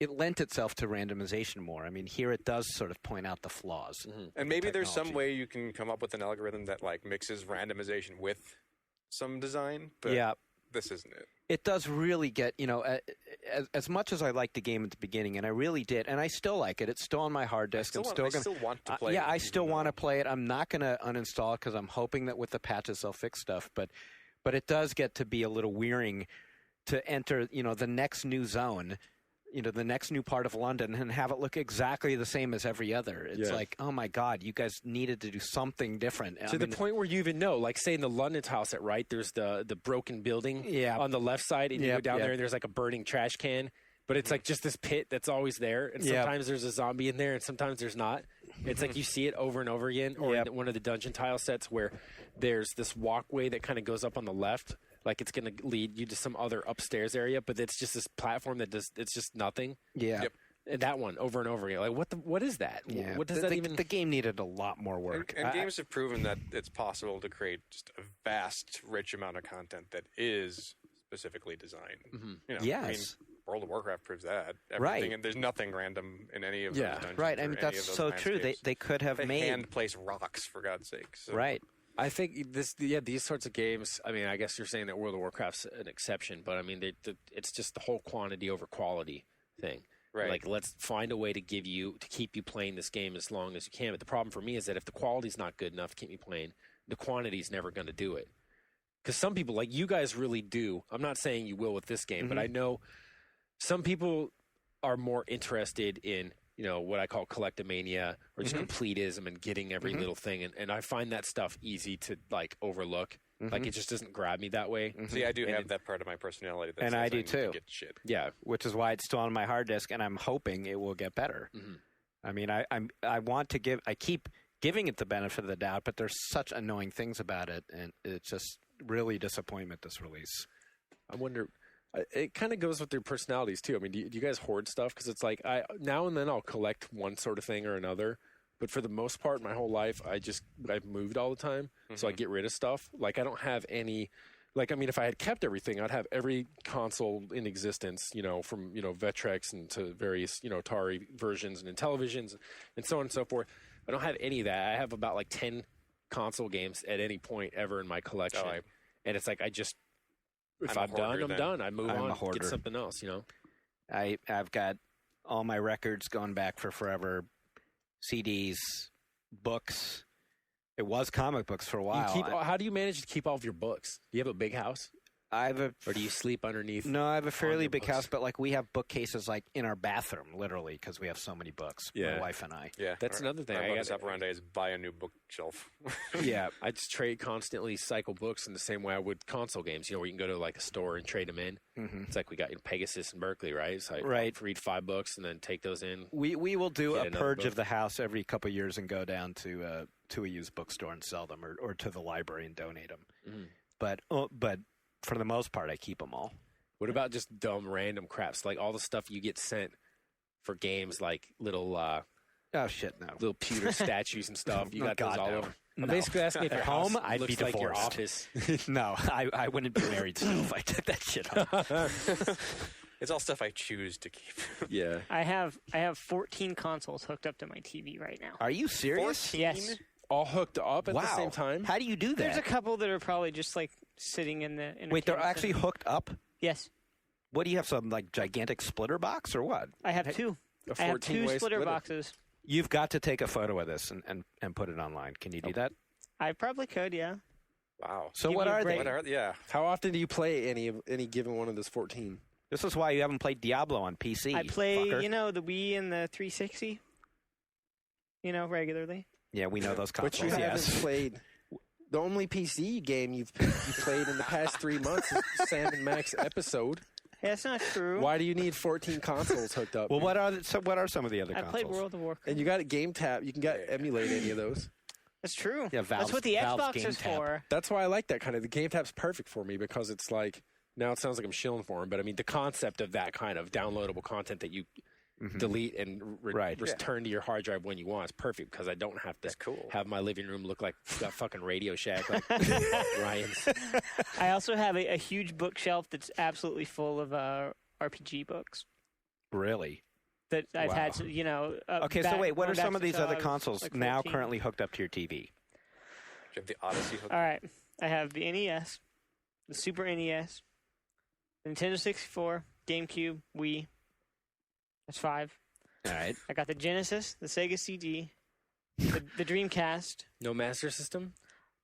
it lent itself to randomization more. I mean, here it does sort of point out the flaws. And maybe there's some way you can come up with an algorithm that like mixes randomization with some design, but this isn't it. It does really get, as much as I liked the game at the beginning, and I really did, and I still like it. It's still on my hard disk. I still want to play it. Yeah, I still want to play it. I'm not going to uninstall it because I'm hoping that with the patches they'll fix stuff. But it does get to be a little wearing to enter, the next new zone, the next new part of London, and have it look exactly the same as every other. It's like, oh my God, you guys needed to do something different. To the point where you even know, like say in the London house at Wright, there's the broken building on the left side, and you go down there and there's like a burning trash can, but it's like just this pit that's always there, and sometimes there's a zombie in there, and sometimes there's not. It's like you see it over and over again, or in one of the dungeon tile sets where there's this walkway that kind of goes up on the left, like it's going to lead you to some other upstairs area, but it's just this platform it's just nothing. Yeah. Yep. And that one over and over again. Like what is that? Yeah. What does that even? The game needed a lot more work. And games have proven that it's possible to create just a vast, rich amount of content that is specifically designed. Yes. World of Warcraft proves that. Everything, and there's nothing random in any of those dungeons. Right. I mean, that's so true. They could have made hand-place rocks, for God's sake. So. Right. I think these sorts of games. I mean, I guess you're saying that World of Warcraft's an exception, but I mean, it's just the whole quantity over quality thing. Right. Like, let's find a way to keep you playing this game as long as you can. But the problem for me is that if the quality's not good enough to keep me playing, the quantity's never going to do it. Because some people, like you guys, really do. I'm not saying you will with this game, but I know some people are more interested in, what I call collectomania or just completism and getting every little thing. And I find that stuff easy to, like, overlook. Like, it just doesn't grab me that way. See, I do have that part of my personality. That and says I do need too. To get shit. Yeah, which is why it's still on my hard disk, and I'm hoping it will get better. I mean, I want to I keep giving it the benefit of the doubt, but there's such annoying things about it, and it's just really disappointment, this release. I wonder... It kind of goes with their personalities, too. I mean, do you guys hoard stuff? Because it's like, now and then I'll collect one sort of thing or another. But for the most part, my whole life, I've moved all the time. So I get rid of stuff. Like, I don't have any... Like, I mean, if I had kept everything, I'd have every console in existence, from, Vectrex and to various, Atari versions and Intellivisions and so on and so forth. I don't have any of that. I have about, 10 console games at any point ever in my collection. And it's like, if I'm done, I'm done. I move on, get something else, I've got all my records going back for forever, CDs, books. It was comic books for a while. How do you manage to keep all of your books? Do you have a big house? Or do you sleep underneath? No, I have a fairly big house, but we have bookcases in our bathroom, literally, because we have so many books. My wife and I. Yeah, that's another thing. I got operandi is buy a new bookshelf. Yeah, I just constantly cycle books in the same way I would console games. Where you can go to a store and trade them in. It's like we got Pegasus and Berkeley, right? So I read 5 books and then take those in. We will do a purge of the house every couple of years and go down to a used bookstore and sell them, or to the library and donate them. But for the most part, I keep them all. What about just dumb, random craps? Like all the stuff you get sent for games, like little... oh, shit, no. Little pewter statues and stuff. You got those all over. No. I'm basically asking if your home, I'd be divorced. Like your office. No, I wouldn't be married still if I took that shit off. It's all stuff I choose to keep. Yeah. I have 14 consoles hooked up to my TV right now. Are you serious? 14? Yes. All hooked up at the same time? How do you do that? There's a couple that are probably just sitting in the. Wait, they're actually hooked up? Yes. What do you have? Some gigantic splitter box or what? I have two. I have 2 splitter boxes. You've got to take a photo of this and put it online. Can you do that? I probably could, yeah. Wow. So what are they? Yeah. How often do you play any given one of those 14? This is why you haven't played Diablo on PC. I play, fucker. the Wii and the 360. Regularly. Yeah, we know those consoles. But you haven't played. The only PC game you played in the past 3 months is Sam and Max episode. Hey, that's not true. Why do you need 14 consoles hooked up? Well, what are some of the other consoles? I played World of Warcraft. And you got a Game Tap. You can emulate any of those. That's true. Yeah, that's what the Xbox is for. That's why I like that kind of. The Game Tap's perfect for me because it's like, now it sounds like I'm shilling for him, but I mean the concept of that kind of downloadable content that you delete and return to your hard drive when you want is perfect because I don't have to have my living room look like that fucking Radio Shack like Ryan's. I also have a huge bookshelf that's absolutely full of RPG books. Really? That I've had, okay, so wait, what are some of these other consoles now currently hooked up to your TV? Do you have the Odyssey hooked up? All right. I have the NES, the Super NES, the Nintendo 64, GameCube, Wii. That's 5. All right. I got the Genesis, the Sega CD, the Dreamcast. No Master System?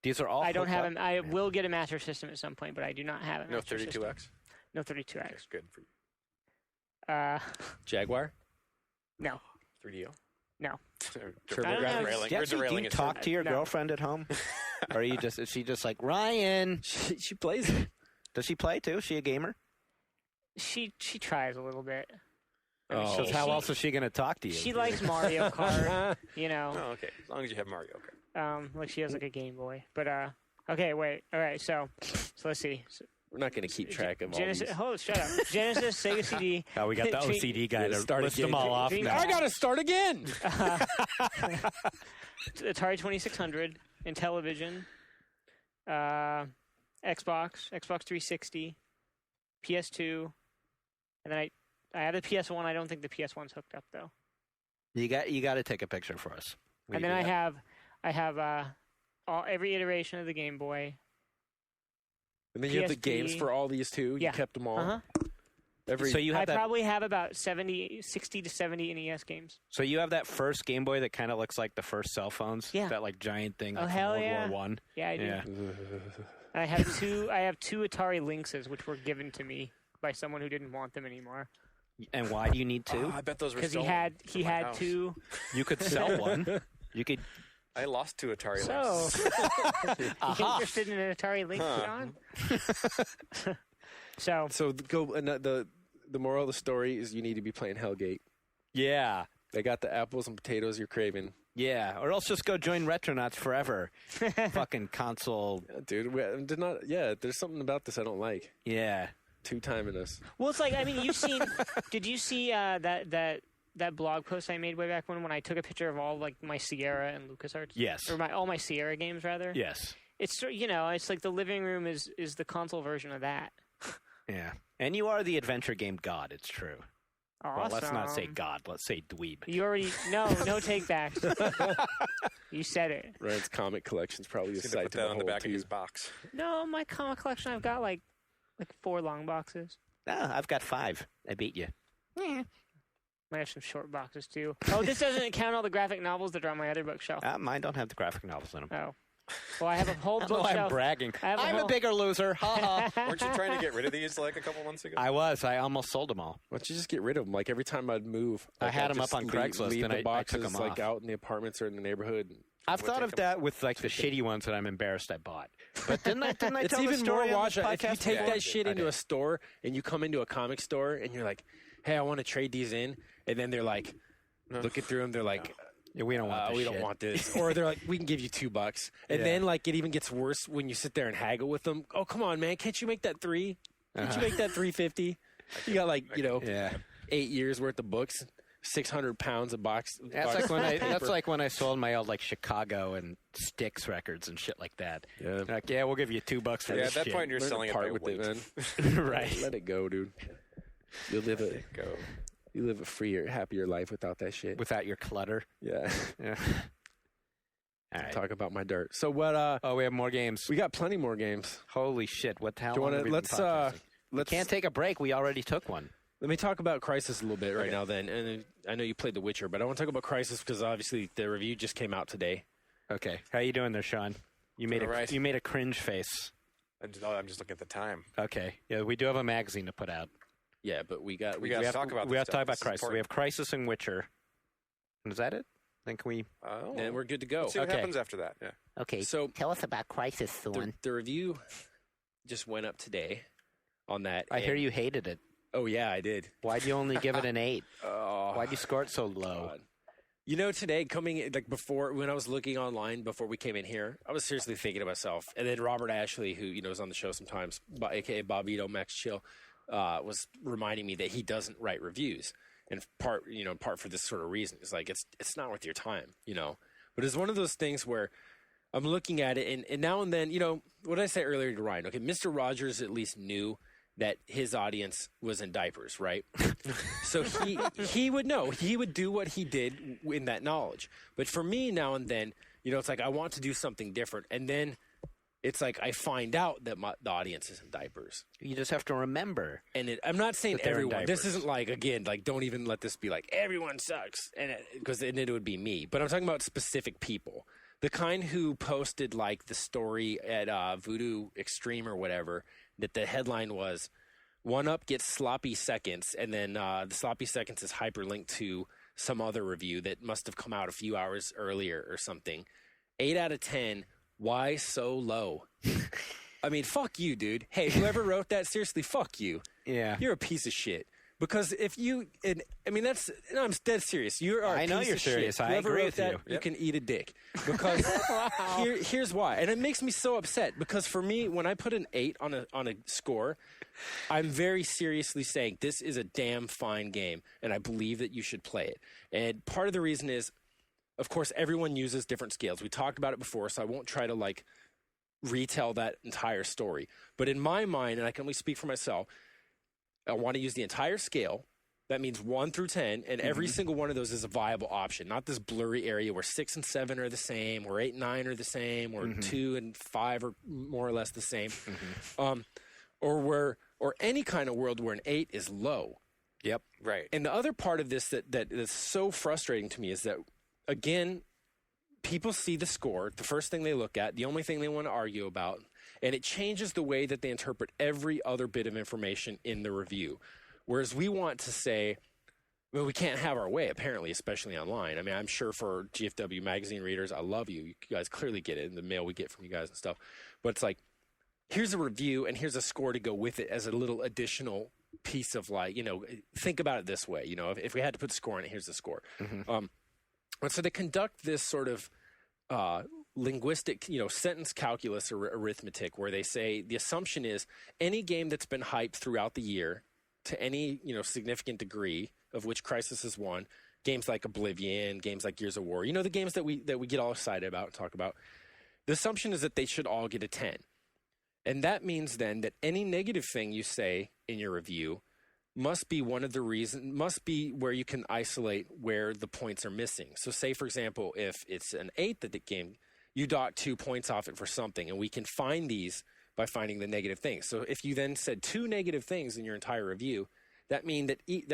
These are all I don't have them. I will get a Master System at some point, but I do not have a Master System. No 32X? No 32X. That's good for you. Jaguar? No. 3DO? No. Do you talk to your girlfriend at home? Or is she just like, Ryan? She plays it. Does she play too? Is she a gamer? She tries a little bit. So how else is she going to talk to you? She likes Mario Kart, you know. Oh, okay. As long as you have Mario Kart. Like she has like a Game Boy. But okay, wait. All right, so let's see. We're not going to keep track of Genesis. all these. Shut up. Genesis, Sega CD. Oh, we got the OCD guy to list them all off now. I got to start again. Atari 2600, Intellivision, Xbox 360, PS2, and then I have the PS1. I don't think the PS1's hooked up though. You got to take a picture for us. And then I have every iteration of the Game Boy. And then you have the PSP. games for all these too. Yeah. You kept them all. Uh-huh. So you have probably have about 60 to 70 NES games. So you have that first Game Boy that kind of looks like the first cell phones. Yeah. That like giant thing. Oh, Like hell from yeah. World War One. Yeah, I do. Yeah. I have two Atari Lynxes, which were given to me by someone who didn't want them anymore. And why do you need two? I bet those were Because stolen he from my had house. two. You could sell one. You could. I lost two Atari So, Lynx. you interested in an Atari Lynx, John? So The moral of the story is you need to be playing Hellgate. Yeah. They got the apples and potatoes you're craving. Yeah. Or else just go join Retronauts forever. Fucking console. Yeah, dude, there's something about this I don't like. Yeah. Two-timing us. well, it's like, I mean, did you see that blog post I made way back when I took a picture of all like my Sierra and LucasArts? Yes. Or all my Sierra games rather. Yes. It's it's like the living room is the console version of that. Yeah. And you are the adventure game god. It's true. Awesome. Well, let's not say god. Let's say dweeb. You already no take backs. You said it. Ryan's comic collection's probably a He's gonna sight put to that on the behold, back of too. his box. No, my comic collection I've got like 4 long boxes. I've got 5. I beat you. Yeah. Might have some short boxes too. Oh, this doesn't count all the graphic novels that are on my other bookshelf. Mine don't have the graphic novels in them. Oh. Well, I have a whole I'm bookshelf. bragging. I have I'm a whole- bigger loser. Ha ha. Weren't you trying to get rid of these like a couple months ago? I was. I almost sold them all. Why don't you just get rid of them? Like every time I'd move, I like, had I'd 'em up just on Craigslist, leave and the I boxes took 'em like off. out in the apartments or in the neighborhood. I've thought of take that with like the shitty ones that I'm embarrassed I bought. But didn't I It's tell the even more story on watch this if you podcast take before? that shit I into did. a store and you come into a comic store and you're like, "Hey, I want to trade these in," and then they're like, looking through them, they're like, Yeah, we don't want this we shit. don't want this. Or they're like, we can give you $2. And Yeah. then like it even gets worse when you sit there and haggle with them. Oh, come on, man. Can't you make that $3? Can't you make that $3.50? You got like, Yeah. 8 years worth of books, 600 pounds of box. That's like when I sold my old like Chicago and Styx records and shit like that. Yeah. Like, yeah, we'll give you $2 for Yeah, this at that shit. point you're Learn to selling it by part with weight. it, man. Right. Let it go, dude. You live a freer, happier life without that shit. Without your clutter. Yeah. Yeah. All right. Talk about my dirt. So what? Oh, we have more games. We got plenty more games. Holy shit! What the hell? Do you long wanna- have we been let's, podcasting? let's Can't take a break. We already took one. Let me talk about Crysis a little bit right Okay. now. Then, and I know you played The Witcher, but I want to talk about Crysis because obviously the review just came out today. Okay. How you doing there, Sean? You made All right. you made a cringe face. I'm just looking at the time. Okay. Yeah, we do have a magazine to put out. Yeah, but we got We gotta have talk about we this have to talk stuff. about This is Crysis. We important. have Crysis and Witcher. And is that it? Then can we? Oh, and we're good to go. Let's see what Okay. happens after that. Yeah. Okay, So tell us about Crysis, Thorn. the review just went up today on that. I hear and- you hated it. Oh yeah, I did. Why'd you only give it an 8? Oh, Why'd you score it so low? God. You know, today like before when I was looking online before we came in here, I was seriously thinking to myself. And then Robert Ashley, who is on the show sometimes, aka Bobito Max Chill, was reminding me that he doesn't write reviews, and part for this sort of reason. It's like it's not worth your time, But it's one of those things where I'm looking at it, and now and then, what did I say earlier to Ryan? Okay, Mr. Rogers at least knew that his audience was in diapers, right? So he would know. He would do what he did in that knowledge. But for me, now and then, it's like I want to do something different, and then it's like I find out that the audience is in diapers. You just have to remember. And I'm not saying That they're in everyone. This diapers. isn't like, again, like don't even let this be like everyone sucks, and because then it would be me. But I'm talking about specific people, the kind who posted like the story at Voodoo Extreme or whatever, that the headline was, 1UP gets sloppy seconds, and then the sloppy seconds is hyperlinked to some other review that must have come out a few hours earlier or something. 8 out of 10. Why so low? I mean, fuck you, dude. Hey, whoever wrote that, seriously, fuck you. Yeah. You're a piece of shit. Because if you, I'm dead serious. You are. I know you're serious. Shit. I Whoever agree wrote with that, you. you can eat a dick. Because here's why, and it makes me so upset. Because for me, when I put an 8 on a score, I'm very seriously saying this is a damn fine game, and I believe that you should play it. And part of the reason is, of course, everyone uses different scales. We talked about it before, so I won't try to retell that entire story. But in my mind, and I can only speak for myself, I want to use the entire scale. That means 1 through 10, and every single one of those is a viable option, not this blurry area where 6 and 7 are the same, where 8 and 9 are the same, or 2 and 5 are more or less the same, or any kind of world where an 8 is low. Yep. Right. And the other part of this that is so frustrating to me is that, again, people see the score, the first thing they look at, the only thing they want to argue about, and it changes the way that they interpret every other bit of information in the review. Whereas we want to say, well, we can't have our way, apparently, especially online. I mean, I'm sure for GFW magazine readers, I love you. You guys clearly get it in the mail we get from you guys and stuff. But it's like, here's a review and here's a score to go with it as a little additional piece of think about it this way. If we had to put a score on it, here's the score. And so they conduct this sort of linguistic, sentence calculus or arithmetic where they say the assumption is any game that's been hyped throughout the year to any, significant degree, of which Crysis is one, games like Oblivion, games like Gears of War, the games that we get all excited about and talk about, the assumption is that they should all get a 10. And that means then that any negative thing you say in your review must be must be where you can isolate where the points are missing. So say, for example, if it's an 8 that the game, you dock 2 points off it for something, and we can find these by finding the negative things. So if you then said 2 negative things in your entire review, that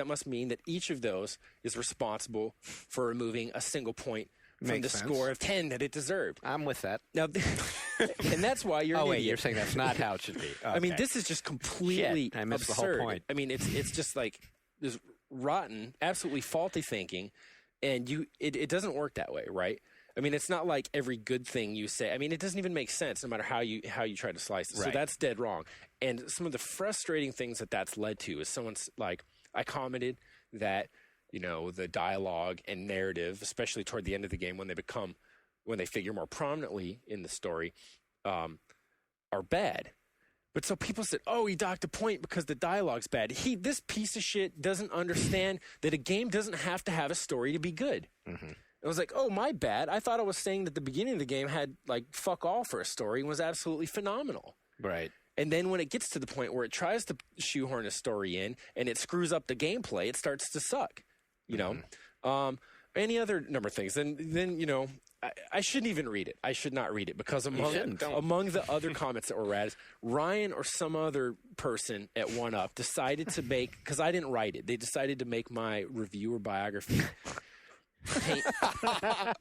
must mean that each of those is responsible for removing a single point from the score of 10 that it deserved. I'm with that. Now, and that's why you're an idiot. You're saying that's not how it should be. Okay. I mean, this is just completely I missed absurd. the whole point. I mean, it's just like this rotten, absolutely faulty thinking, and it doesn't work that way, right? I mean, it's not like every good thing you say. I mean, it doesn't even make sense no matter how you try to slice it. Right. So that's dead wrong. And some of the frustrating things that's led to is someone's like, I commented that, the dialogue and narrative, especially toward the end of the game when they figure more prominently in the story, are bad. But so people said, oh, he docked a point because the dialogue's bad. This piece of shit doesn't understand that a game doesn't have to have a story to be good. It was like, oh, my bad. I thought I was saying that the beginning of the game had fuck all for a story and was absolutely phenomenal. Right. And then when it gets to the point where it tries to shoehorn a story in and it screws up the gameplay, it starts to suck. Any other number of things. Then I shouldn't even read it. I should not read it because among the other comments that were read, Ryan or some other person at 1UP decided to make, because I didn't write it, they decided to make my review or biography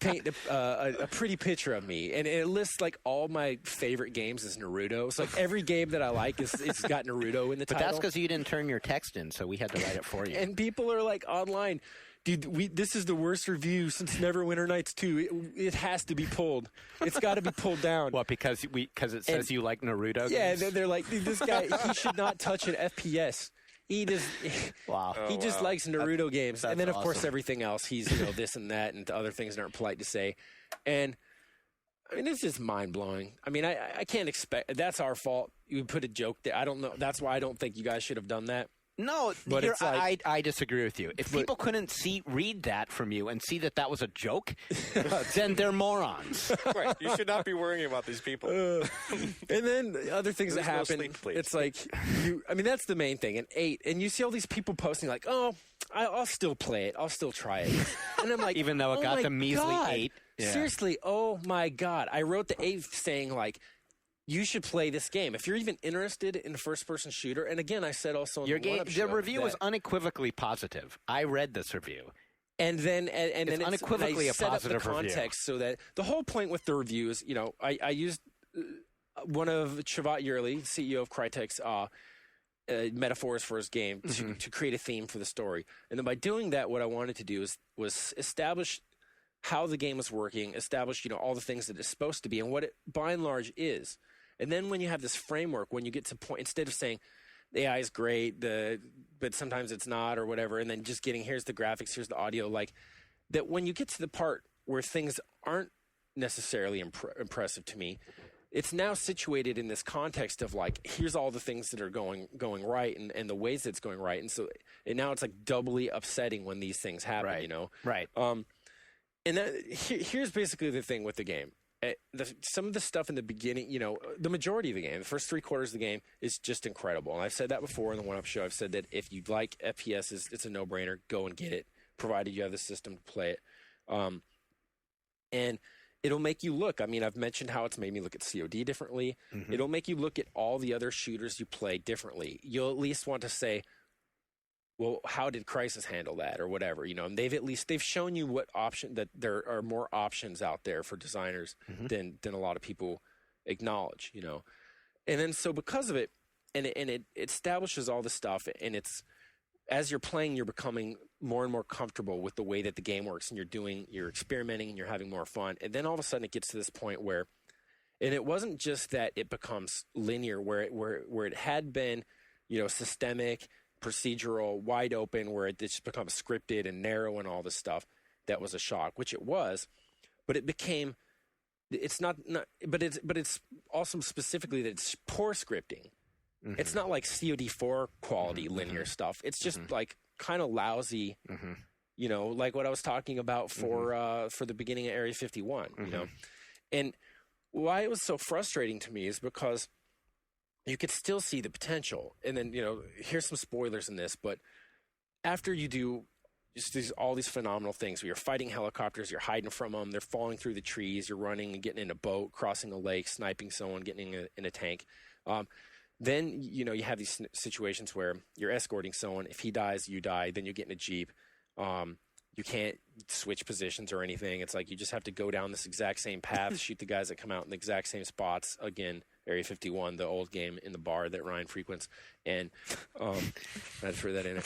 paint a pretty picture of me, and it lists all my favorite games as Naruto. It's like every game that I like it's got Naruto in the title. But that's because you didn't turn your text in, so we had to write it for you. And people are online, dude, this is the worst review since Neverwinter Nights 2. It has to be pulled. It's got to be pulled down. Well, because it says you like Naruto games? Yeah, they're like, dude, this guy, he should not touch an FPS. He just likes Naruto games. And then, of course, everything else, he's, this and that and other things that aren't polite to say. And, I mean, it's just mind-blowing. I mean, I can't expect – that's our fault. You put a joke there. I don't know. That's why I don't think you guys should have done that. No, but it's I disagree with you. If people couldn't read that from you and see that was a joke, then they're morons. Right. You should not be worrying about these people. And then other things that happen, it's like, that's the main thing. And 8, and you see all these people posting I'll still play it. I'll still try it. And I'm like, even though it got the measly 8. Yeah. Seriously, oh my God. I wrote the 8th saying you should play this game if you're even interested in a first-person shooter. And again, I said also in the review was unequivocally positive. I read this review, and then it's unequivocally a positive set up the context so that the whole point with the review is, I used one of Shavat Yerli, CEO of Crytek's, metaphors for his game to create a theme for the story. And then by doing that, what I wanted to do was establish how the game was working, establish, all the things that it's supposed to be and what it by and large is. And then when you have this framework, when you get to point, instead of saying the AI is great, but sometimes it's not or whatever, and then just getting, here's the graphics, here's the audio, like that when you get to the part where things aren't necessarily impressive to me, it's now situated in this context of like, here's all the things that are going right and the ways that it's going right. And so now it's like doubly upsetting when these things happen, Right. And here's basically the thing with the game. Some of the stuff in the beginning, the majority of the game, the first 3/4 of the game is just incredible. And I've said that before in the one-up show. I've said that if you like FPSs, it's a no-brainer. Go and get it, provided you have the system to play it. And it'll make you look. I mean, I've mentioned how it's made me look at COD differently. Mm-hmm. It'll make you look at all the other shooters you play differently. You'll at least want to say, well, how did Crysis handle that or whatever, and they've shown you what option, that there are more options out there for designers than a lot of people acknowledge, and then so because of it, and it establishes all the stuff, and it's, as you're playing, you're becoming more and more comfortable with the way that the game works, and you're experimenting and you're having more fun. And then all of a sudden it gets to this point where, and it wasn't just that it becomes linear where it had been, systemic, procedural, wide open, where it just becomes scripted and narrow and all this stuff. That was a shock, which it was, but it became, it's not but it's also specifically that it's poor scripting. Mm-hmm. It's not like COD4 quality linear stuff. It's just like kind of lousy, like what I was talking about for the beginning of Area 51, And why it was so frustrating to me is because you could still see the potential. And then, here's some spoilers in this, but after you do just all these phenomenal things where you're fighting helicopters, you're hiding from them, they're falling through the trees, you're running and getting in a boat, crossing a lake, sniping someone, getting in a tank. Then, you have these situations where you're escorting someone. If he dies, you die. Then you get in a Jeep. You can't switch positions or anything. It's like you just have to go down this exact same path, shoot the guys that come out in the exact same spots. Again, Area 51, the old game in the bar that Ryan frequents. And I had to throw that in.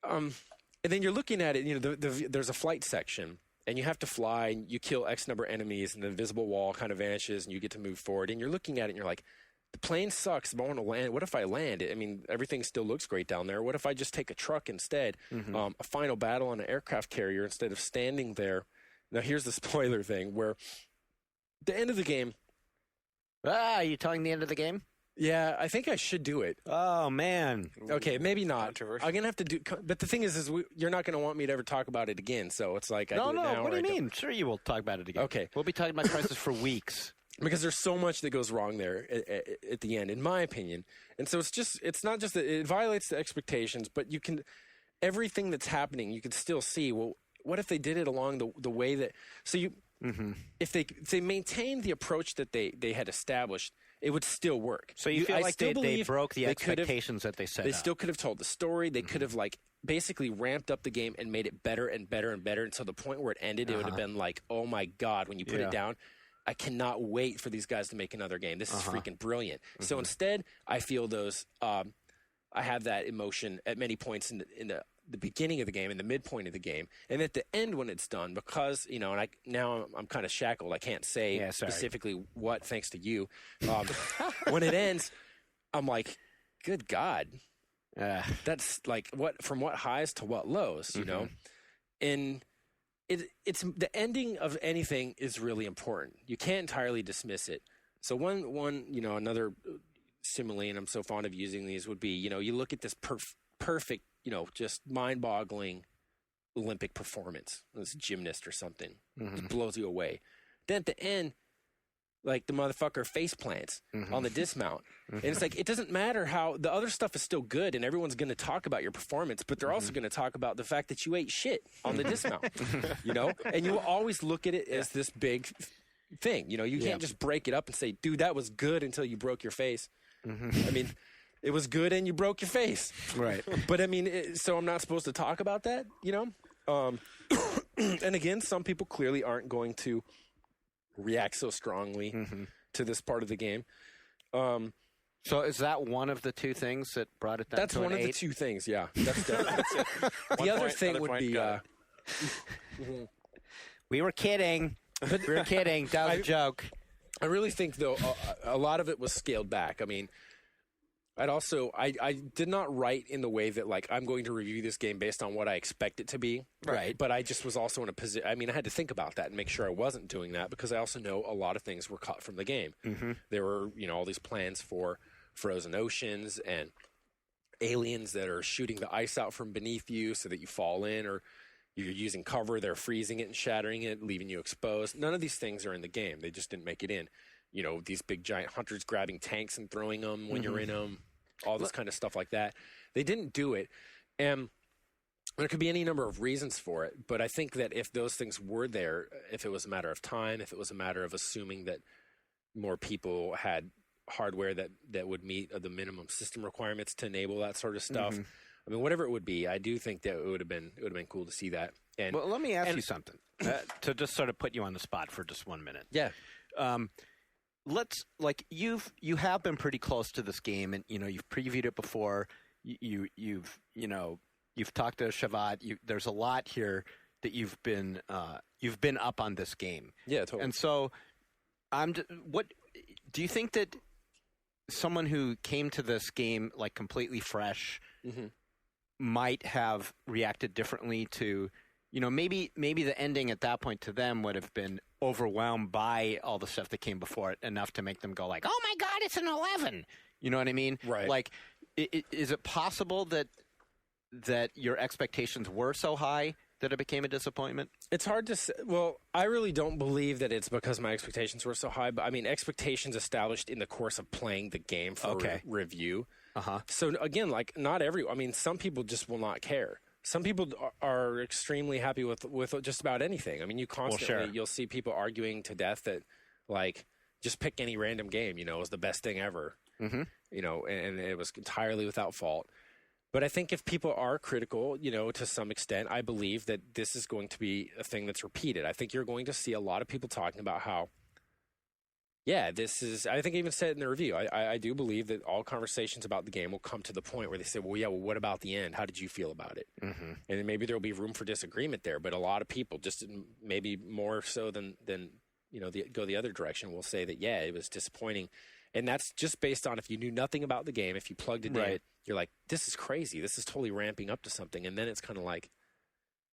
And then you're looking at it, there's a flight section. And you have to fly, and you kill X number of enemies, and the invisible wall kind of vanishes, and you get to move forward. And you're looking at it, and you're like, the plane sucks, but I want to land. What if I land? I mean, everything still looks great down there. What if I just take a truck instead? A final battle on an aircraft carrier instead of standing there. Now, here's the spoiler thing, where the end of the game... are you telling the end of the game? Yeah, I think I should do it. Oh, man. Okay, maybe not. I'm going to have to do... But the thing is you're not going to want me to ever talk about it again, so it's like... No, what do you mean? Sure, you will talk about it again. Okay. We'll be talking about Crysis for weeks. Because there's so much that goes wrong there at the end, in my opinion. And so it's not just that it violates the expectations, but everything that's happening, you can still see, well, what if they did it along the way that, so you, if they maintained the approach that they had established, it would still work. So you feel like they broke the expectations that they set They still could have told the story. They could have basically ramped up the game and made it better and better and better until the point where it ended, it would have been like, oh my God, when you put it down, I cannot wait for these guys to make another game. This is freaking brilliant. So instead, I feel those. I have that emotion at many points in the beginning of the game, in the midpoint of the game, and at the end when it's done. Because and I'm kind of shackled. I can't say specifically what, thanks to you. When it ends, I'm like, good God, that's like from what highs to what lows, and. It's the ending of anything is really important. You can't entirely dismiss it. So one another simile, and I'm so fond of using these, would be you look at this perfect just mind-boggling Olympic performance. This gymnast or something just blows you away. Then at the end, like the motherfucker face plants on the dismount. And it's like, it doesn't matter how the other stuff is still good and everyone's going to talk about your performance, but they're also going to talk about the fact that you ate shit on the dismount, and you will always look at it as this big thing. You can't just break it up and say, dude, that was good until you broke your face. I mean, it was good and you broke your face. Right. But I mean, so I'm not supposed to talk about that, and again, some people clearly aren't going to react so strongly to this part of the game. So is that one of the two things that brought it down That's to one an of the 8? two things, yeah. That's definitely the other thing would be... We were kidding. We were kidding. That was a joke. I really think, though, a lot of it was scaled back. I mean, I did not write in the way that, like, I'm going to review this game based on what I expect it to be. Right. But I just was also in a position, I mean, I had to think about that and make sure I wasn't doing that because I also know a lot of things were cut from the game. Mm-hmm. There were, all these plans for frozen oceans and aliens that are shooting the ice out from beneath you so that you fall in, or you're using cover, they're freezing it and shattering it, leaving you exposed. None of these things are in the game. They just didn't make it in. These big giant hunters grabbing tanks and throwing them when you're in them. All this kind of stuff like that. They didn't do it. And there could be any number of reasons for it. But I think that if those things were there, if it was a matter of time, if it was a matter of assuming that more people had hardware that would meet the minimum system requirements to enable that sort of stuff, I mean, whatever it would be, I do think that it would have been cool to see that. And well, let me ask you something to just sort of put you on the spot for just 1 minute. Yeah. Let's you have been pretty close to this game, and you've previewed it before. You've talked to Shavat. There's a lot here that you've been up on this game. Yeah, totally. And so, what do you think that someone who came to this game like completely fresh might have reacted differently to? Maybe the ending at that point to them would have been overwhelmed by all the stuff that came before it enough to make them go like, "Oh my God, it's an 11." You know what I mean? Right. Like, is it possible that your expectations were so high that it became a disappointment? It's hard to say. Well, I really don't believe that it's because my expectations were so high. But I mean, expectations established in the course of playing the game for review. So again, like some people just will not care. Some people are extremely happy with just about anything. I mean, you'll see people arguing to death that, like, just pick any random game, it was the best thing ever, and it was entirely without fault. But I think if people are critical, to some extent, I believe that this is going to be a thing that's repeated. I think you're going to see a lot of people talking about how, this is, I think I even said it in the review, I do believe that all conversations about the game will come to the point where they say, well, what about the end? How did you feel about it? And then maybe there'll be room for disagreement there, but a lot of people, just maybe more so than go the other direction, will say that, it was disappointing. And that's just based on if you knew nothing about the game, if you plugged it in, you're like, this is crazy. This is totally ramping up to something. And then it's kind of like,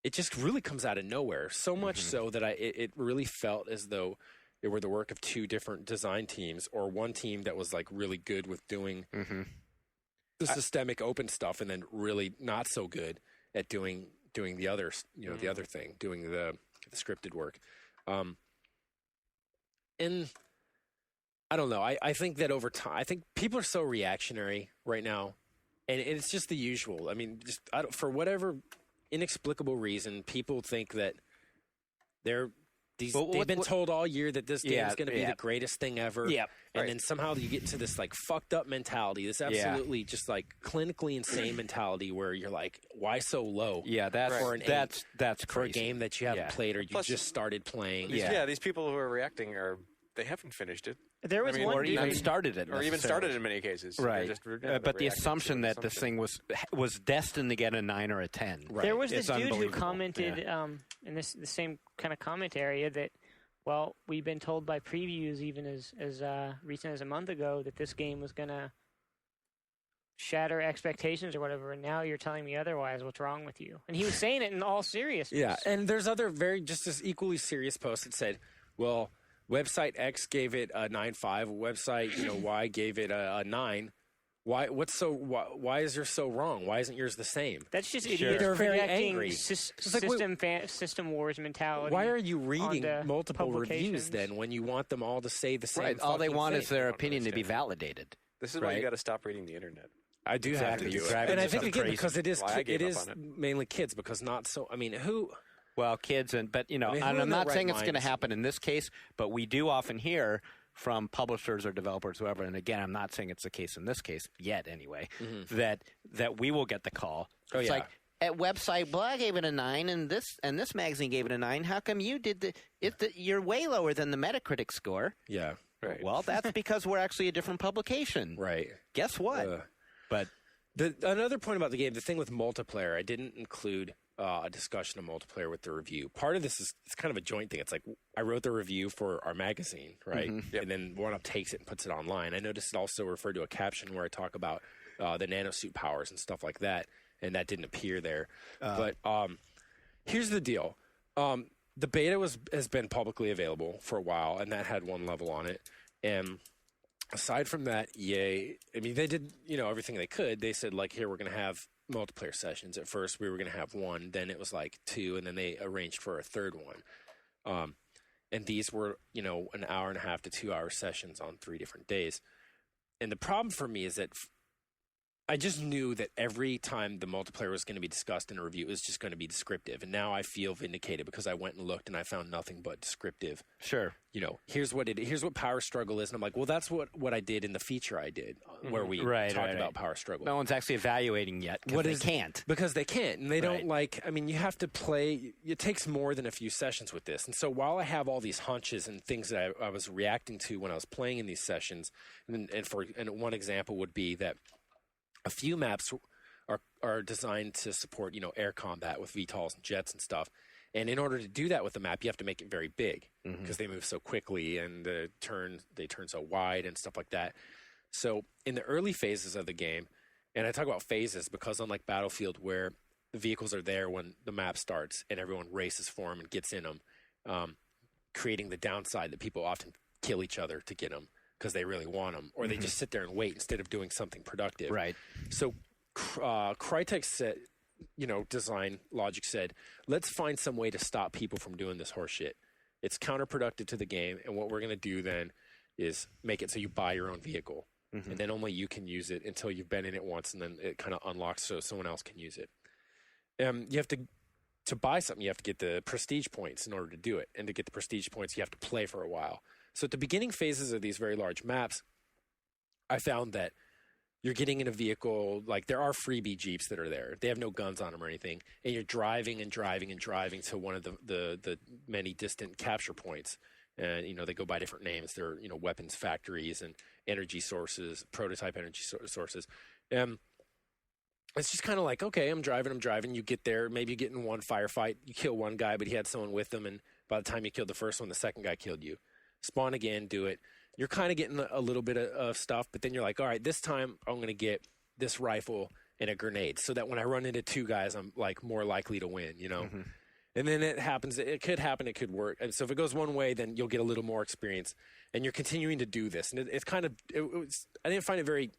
it just really comes out of nowhere. So much so that it really felt as though it were the work of two different design teams, or one team that was like really good with doing the systemic open stuff, and then really not so good at doing the other, the other thing, doing the scripted work. And I don't know. I think that over time, I think people are so reactionary right now, and it's just the usual. I mean, for whatever inexplicable reason, people think that they've been told all year that this game is going to be the greatest thing ever. And then somehow you get into this like fucked up mentality, this absolutely just like clinically insane mentality where you're like, why so low? Yeah, that's crazy. For a game that you haven't played or you just started playing. These people who are reacting they haven't finished it. There was one or even started it, or even started in many cases. Right. But the assumption that this thing was destined to get a 9 or a 10. Right. There was this dude who commented in the same kind of comment area that, well, we've been told by previews even as recent as a month ago that this game was going to shatter expectations or whatever, and now you're telling me otherwise. What's wrong with you? And he was saying it in all seriousness. Yeah, and there's other just as equally serious posts that said, well, website X gave it a 9.5. Website Y gave it a 9. Why is yours so wrong? Why isn't yours the same? That's just idiots They're very projecting angry. System wars mentality. Why are you reading multiple reviews then when you want them all to say the same? Right. All they want is their opinion to be validated. This is why you got to stop reading the internet. I do have to do it, and I think again because it is mainly kids, because not so. I mean, who? Well, kids, but and I'm not saying it's going to happen in this case, but we do often hear from publishers or developers, whoever, and again, I'm not saying it's the case in this case yet, anyway, that we will get the call. It's like, at website blah gave it a 9, and this magazine gave it a 9. How come you did you're way lower than the Metacritic score? Yeah. Right. Well, that's because we're actually a different publication. Right. Guess what? But another point about the game, the thing with multiplayer, I didn't include a discussion of multiplayer with the review. Part of this is it's kind of a joint thing. It's like I wrote the review for our magazine, right? Mm-hmm. Yep. And then One Up takes it and puts it online. I noticed it also referred to a caption where I talk about the nanosuit powers and stuff like that, and that didn't appear there. But here's the deal. The beta has been publicly available for a while, and that had one level on it. And aside from that, EA, I mean, they did, everything they could. They said, like, here, we're going to have multiplayer sessions. At first, we were going to have one. Then it was, like, 2, and then they arranged for a third one. And these were, an hour and a half to 2 hour sessions on 3 different days. And the problem for me is that I just knew that every time the multiplayer was going to be discussed in a review, it was just going to be descriptive. And now I feel vindicated because I went and looked and I found nothing but descriptive. Sure. Here's what Power Struggle is. And I'm like, well, that's what I did in the feature I did where we talked about Power Struggle. No one's actually evaluating yet because they can't. Because they can't. And they don't you have to play. It takes more than a few sessions with this. And so while I have all these hunches and things that I was reacting to when I was playing in these sessions, and one example would be that a few maps are designed to support, air combat with VTOLs and jets and stuff. And in order to do that with the map, you have to make it very big because they move so quickly and they turn so wide and stuff like that. So in the early phases of the game, and I talk about phases because unlike Battlefield where the vehicles are there when the map starts and everyone races for them and gets in them, creating the downside that people often kill each other to get them because they really want them, or they just sit there and wait instead of doing something productive. Right. So Crytek said, design logic said, let's find some way to stop people from doing this horse shit. It's counterproductive to the game, and what we're going to do then is make it so you buy your own vehicle, and then only you can use it until you've been in it once, and then it kind of unlocks so someone else can use it. You have to buy something, you have to get the prestige points in order to do it, and to get the prestige points, you have to play for a while. So at the beginning phases of these very large maps, I found that you're getting in a vehicle, like there are freebie Jeeps that are there. They have no guns on them or anything. And you're driving and driving and driving to one of the many distant capture points. And, they go by different names. They're, weapons factories and energy sources, prototype energy sources. It's just kind of like, okay, I'm driving. You get there. Maybe you get in one firefight. You kill one guy, but he had someone with him. And by the time you killed the first one, the second guy killed you. Spawn again, do it. You're kind of getting a little bit of stuff, but then you're like, all right, this time I'm going to get this rifle and a grenade so that when I run into 2 guys, I'm like more likely to win, And then it happens. It could happen. It could work. And so if it goes one way, then you'll get a little more experience. And you're continuing to do this. And it's kind of, I didn't find it very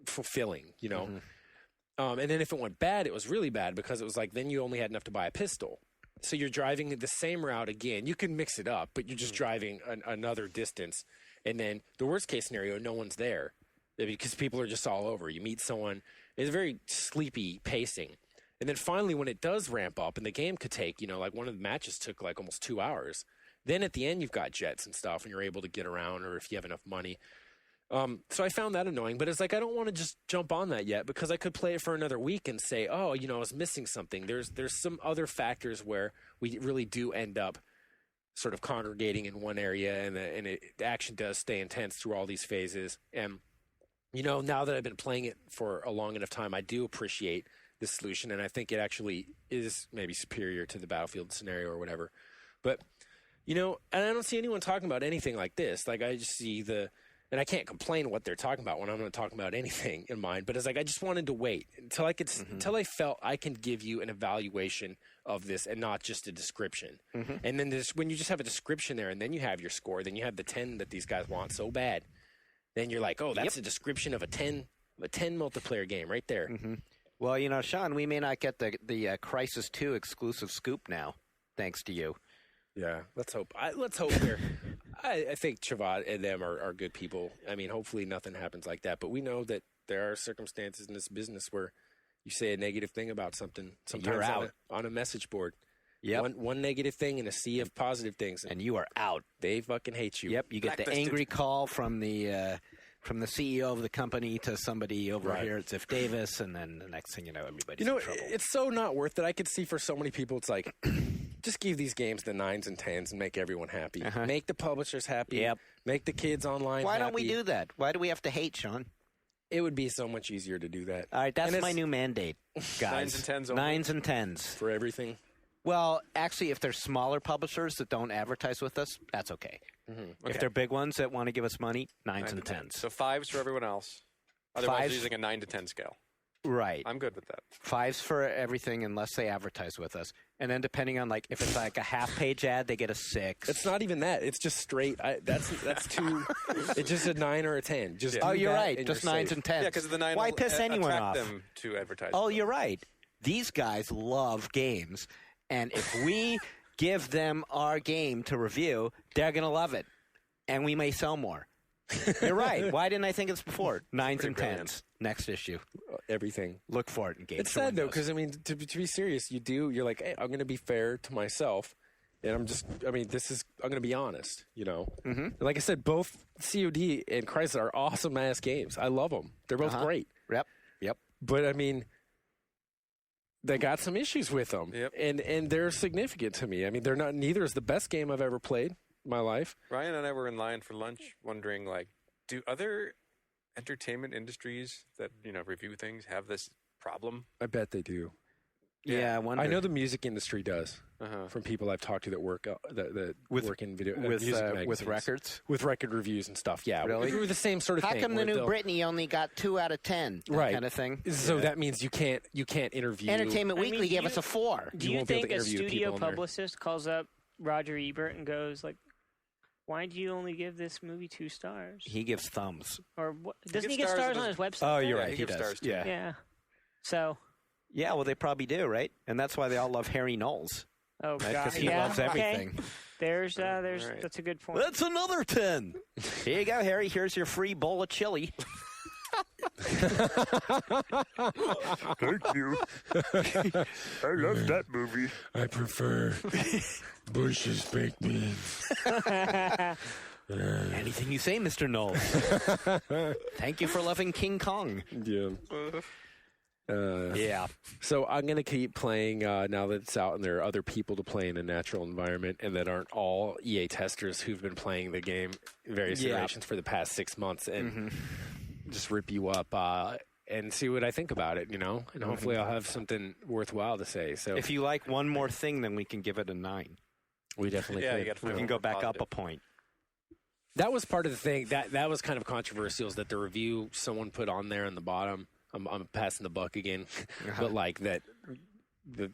fulfilling, And then if it went bad, it was really bad because it was like then you only had enough to buy a pistol. So you're driving the same route again. You can mix it up, but you're just driving another distance. And then the worst case scenario, no one's there because people are just all over. You meet someone. It's very sleepy pacing. And then finally, when it does ramp up, and the game could take, like one of the matches took like almost 2 hours. Then at the end, you've got jets and stuff, and you're able to get around, or if you have enough money. So I found that annoying, but it's like I don't want to just jump on that yet because I could play it for another week and say, oh, I was missing something. There's some other factors where we really do end up sort of congregating in one area, and the action does stay intense through all these phases. And now that I've been playing it for a long enough time, I do appreciate this solution, and I think it actually is maybe superior to the Battlefield scenario or whatever. But and I don't see anyone talking about anything like this. Like I just see and I can't complain what they're talking about when I'm not talking about anything in mind. But it's like I just wanted to wait until until I felt I can give you an evaluation of this and not just a description. And then when you just have a description there and then you have your score, then you have the 10 that these guys want so bad. Then you're like, oh, that's a description of a 10 multiplayer game right there. Well, Sean, we may not get the Crysis 2 exclusive scoop now, thanks to you. Yeah, let's hope. Let's hope they're. I think Chavad and them are good people. I mean, hopefully nothing happens like that. But we know that there are circumstances in this business where you say a negative thing about something. Sometimes you're out on a message board. Yep. One negative thing in a sea of positive things, and you are out. They fucking hate you. Yep. You get the angry call from the CEO of the company to somebody over here at Ziff Davis, and then the next thing you know, everybody's in trouble. It's so not worth it. I could see for so many people, it's like Just give these games the 9s and 10s and make everyone happy. Make the publishers happy. Yep. Make the kids online Why happy. don't we do that? Why do we have to hate, Sean? It would be so much easier to do that. All right, that's my new mandate, guys. 9s and 10s only? 9s and 10s. For everything. Well, actually, if there's smaller publishers that don't advertise with us, that's okay. If they're big ones that want to give us money, 9s and 10s. So 5s for everyone else. Otherwise, 5s using a 9 to 10 scale. Right. I'm good with that. 5s for everything unless they advertise with us. And then depending on, like, if it's like a half-page ad, they get a 6. It's not even that. It's just straight. That's too. It's just a 9 or a 10. Just Oh, do you're that right. and Just you're 9s safe. and 10s. Yeah, because the 9 Why will piss anyone attract off? them to advertise. Oh, you're right. These guys love games. And if we give them our game to review, they're going to love it. And we may sell more. You're right. Why didn't I think of this before? 9s and 10s. brilliant. Next issue. Everything. Look for it in games. It's sad though, because I mean, to be serious, you're like, hey, I'm going to be fair to myself, and I'm going to be honest, you know. Like I said, both COD and Crysis are awesome ass games. I love them. They're both great. Yep. But I mean, they got some issues with them, and they're significant to me. I mean, they're not. Neither is the best game I've ever played in my life. Ryan and I were in line for lunch, wondering, like, do other entertainment industries that review things have this problem? I bet they do. Yeah, I know the music industry does. From people I've talked to that work work in video music magazines. with records, with record reviews and stuff. Yeah, Really? We're the same sort of How thing. come the where new they'll- Britney only got 2 out of 10? That kind of thing. So that means you can't interview. Entertainment Weekly gave us a 4. Do You you won't be able think to a interview studio people in there. publicist calls up Roger Ebert and goes like, "Why do you only give this movie 2 stars?" He gives thumbs. Or what, doesn't he gives get stars stars on on his- his website? Oh, you're Yeah, right. he He gives does. stars, too. Yeah. Yeah. So, Yeah, well, they probably do, right? And that's why they all love Harry Knowles. oh Right? god, Because he yeah, loves okay. everything. There's right. that's a good point. That's another 10. Here you go, Harry. Here's your free bowl of chili. Thank you. I love that movie. I prefer Bush's baked beans. Anything you say, Mr. Knowles. Thank you for loving King Kong. Yeah. Yeah. So I'm going to keep playing now that it's out and there are other people to play in a natural environment and that aren't all EA testers who've been playing the game in various iterations for the past 6 months and just rip you up and see what I think about it, and hopefully I'll have something worthwhile to say. So If you like one more thing, then we can give it a 9. we definitely Yeah, could. you got to We can go back up a point. That was part of the thing that was kind of controversial is that the review someone put on there in the bottom. I'm passing the buck again, but like that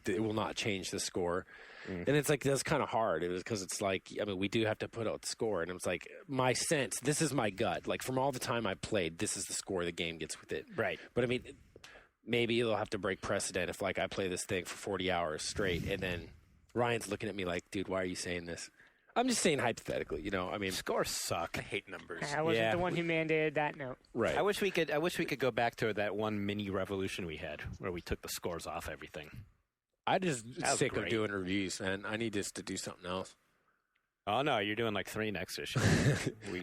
it will not change the score. And it's like, that's kind of hard. It was because it's like, I mean, we do have to put out the score. And it's like, my sense, this is my gut. Like, from all the time I played, this is the score the game gets with it. Right. But I mean, maybe it'll have to break precedent if, like, I play this thing for 40 hours straight. And then Ryan's looking at me like, dude, why are you saying this? I'm just saying hypothetically, I mean, Scores suck. I hate numbers. I wasn't the one who mandated that note. right. I wish we could go back to that one mini revolution we had where we took the scores off everything. I just was sick of great. doing reviews, man. I need just to do something else. Oh no, you're doing like 3 next issue.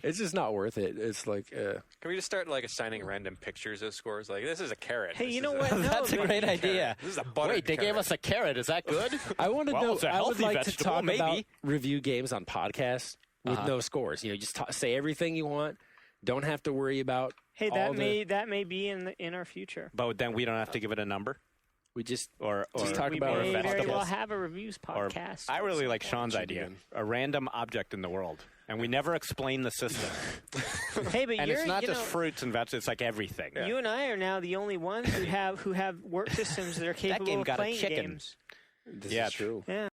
It's just not worth it. It's like, Can we just start like assigning random pictures of scores? Like, this is a carrot. Hey, This you is know a- what? No, That's a man. great idea. This is a buttered Wait, they gave carrot. us a carrot. Is that good? I want to Well, know. it's a I would healthy like to vegetable, talk about maybe. review games on podcasts with no scores. Just say everything you want. Don't have to worry about. Hey, all that may be in our future. But then we don't have to give it a number. We just Or talk We about may our very festivals. well have a reviews or podcast. I really like Sean's Should be idea. good. A random object in the world. And we never explain the system. Hey, but And you're it's not you just know, fruits and vegetables, it's like everything. You and I are now the only ones who have work systems that are capable game of got a playing chicken. games. This Yeah, is true. Yeah.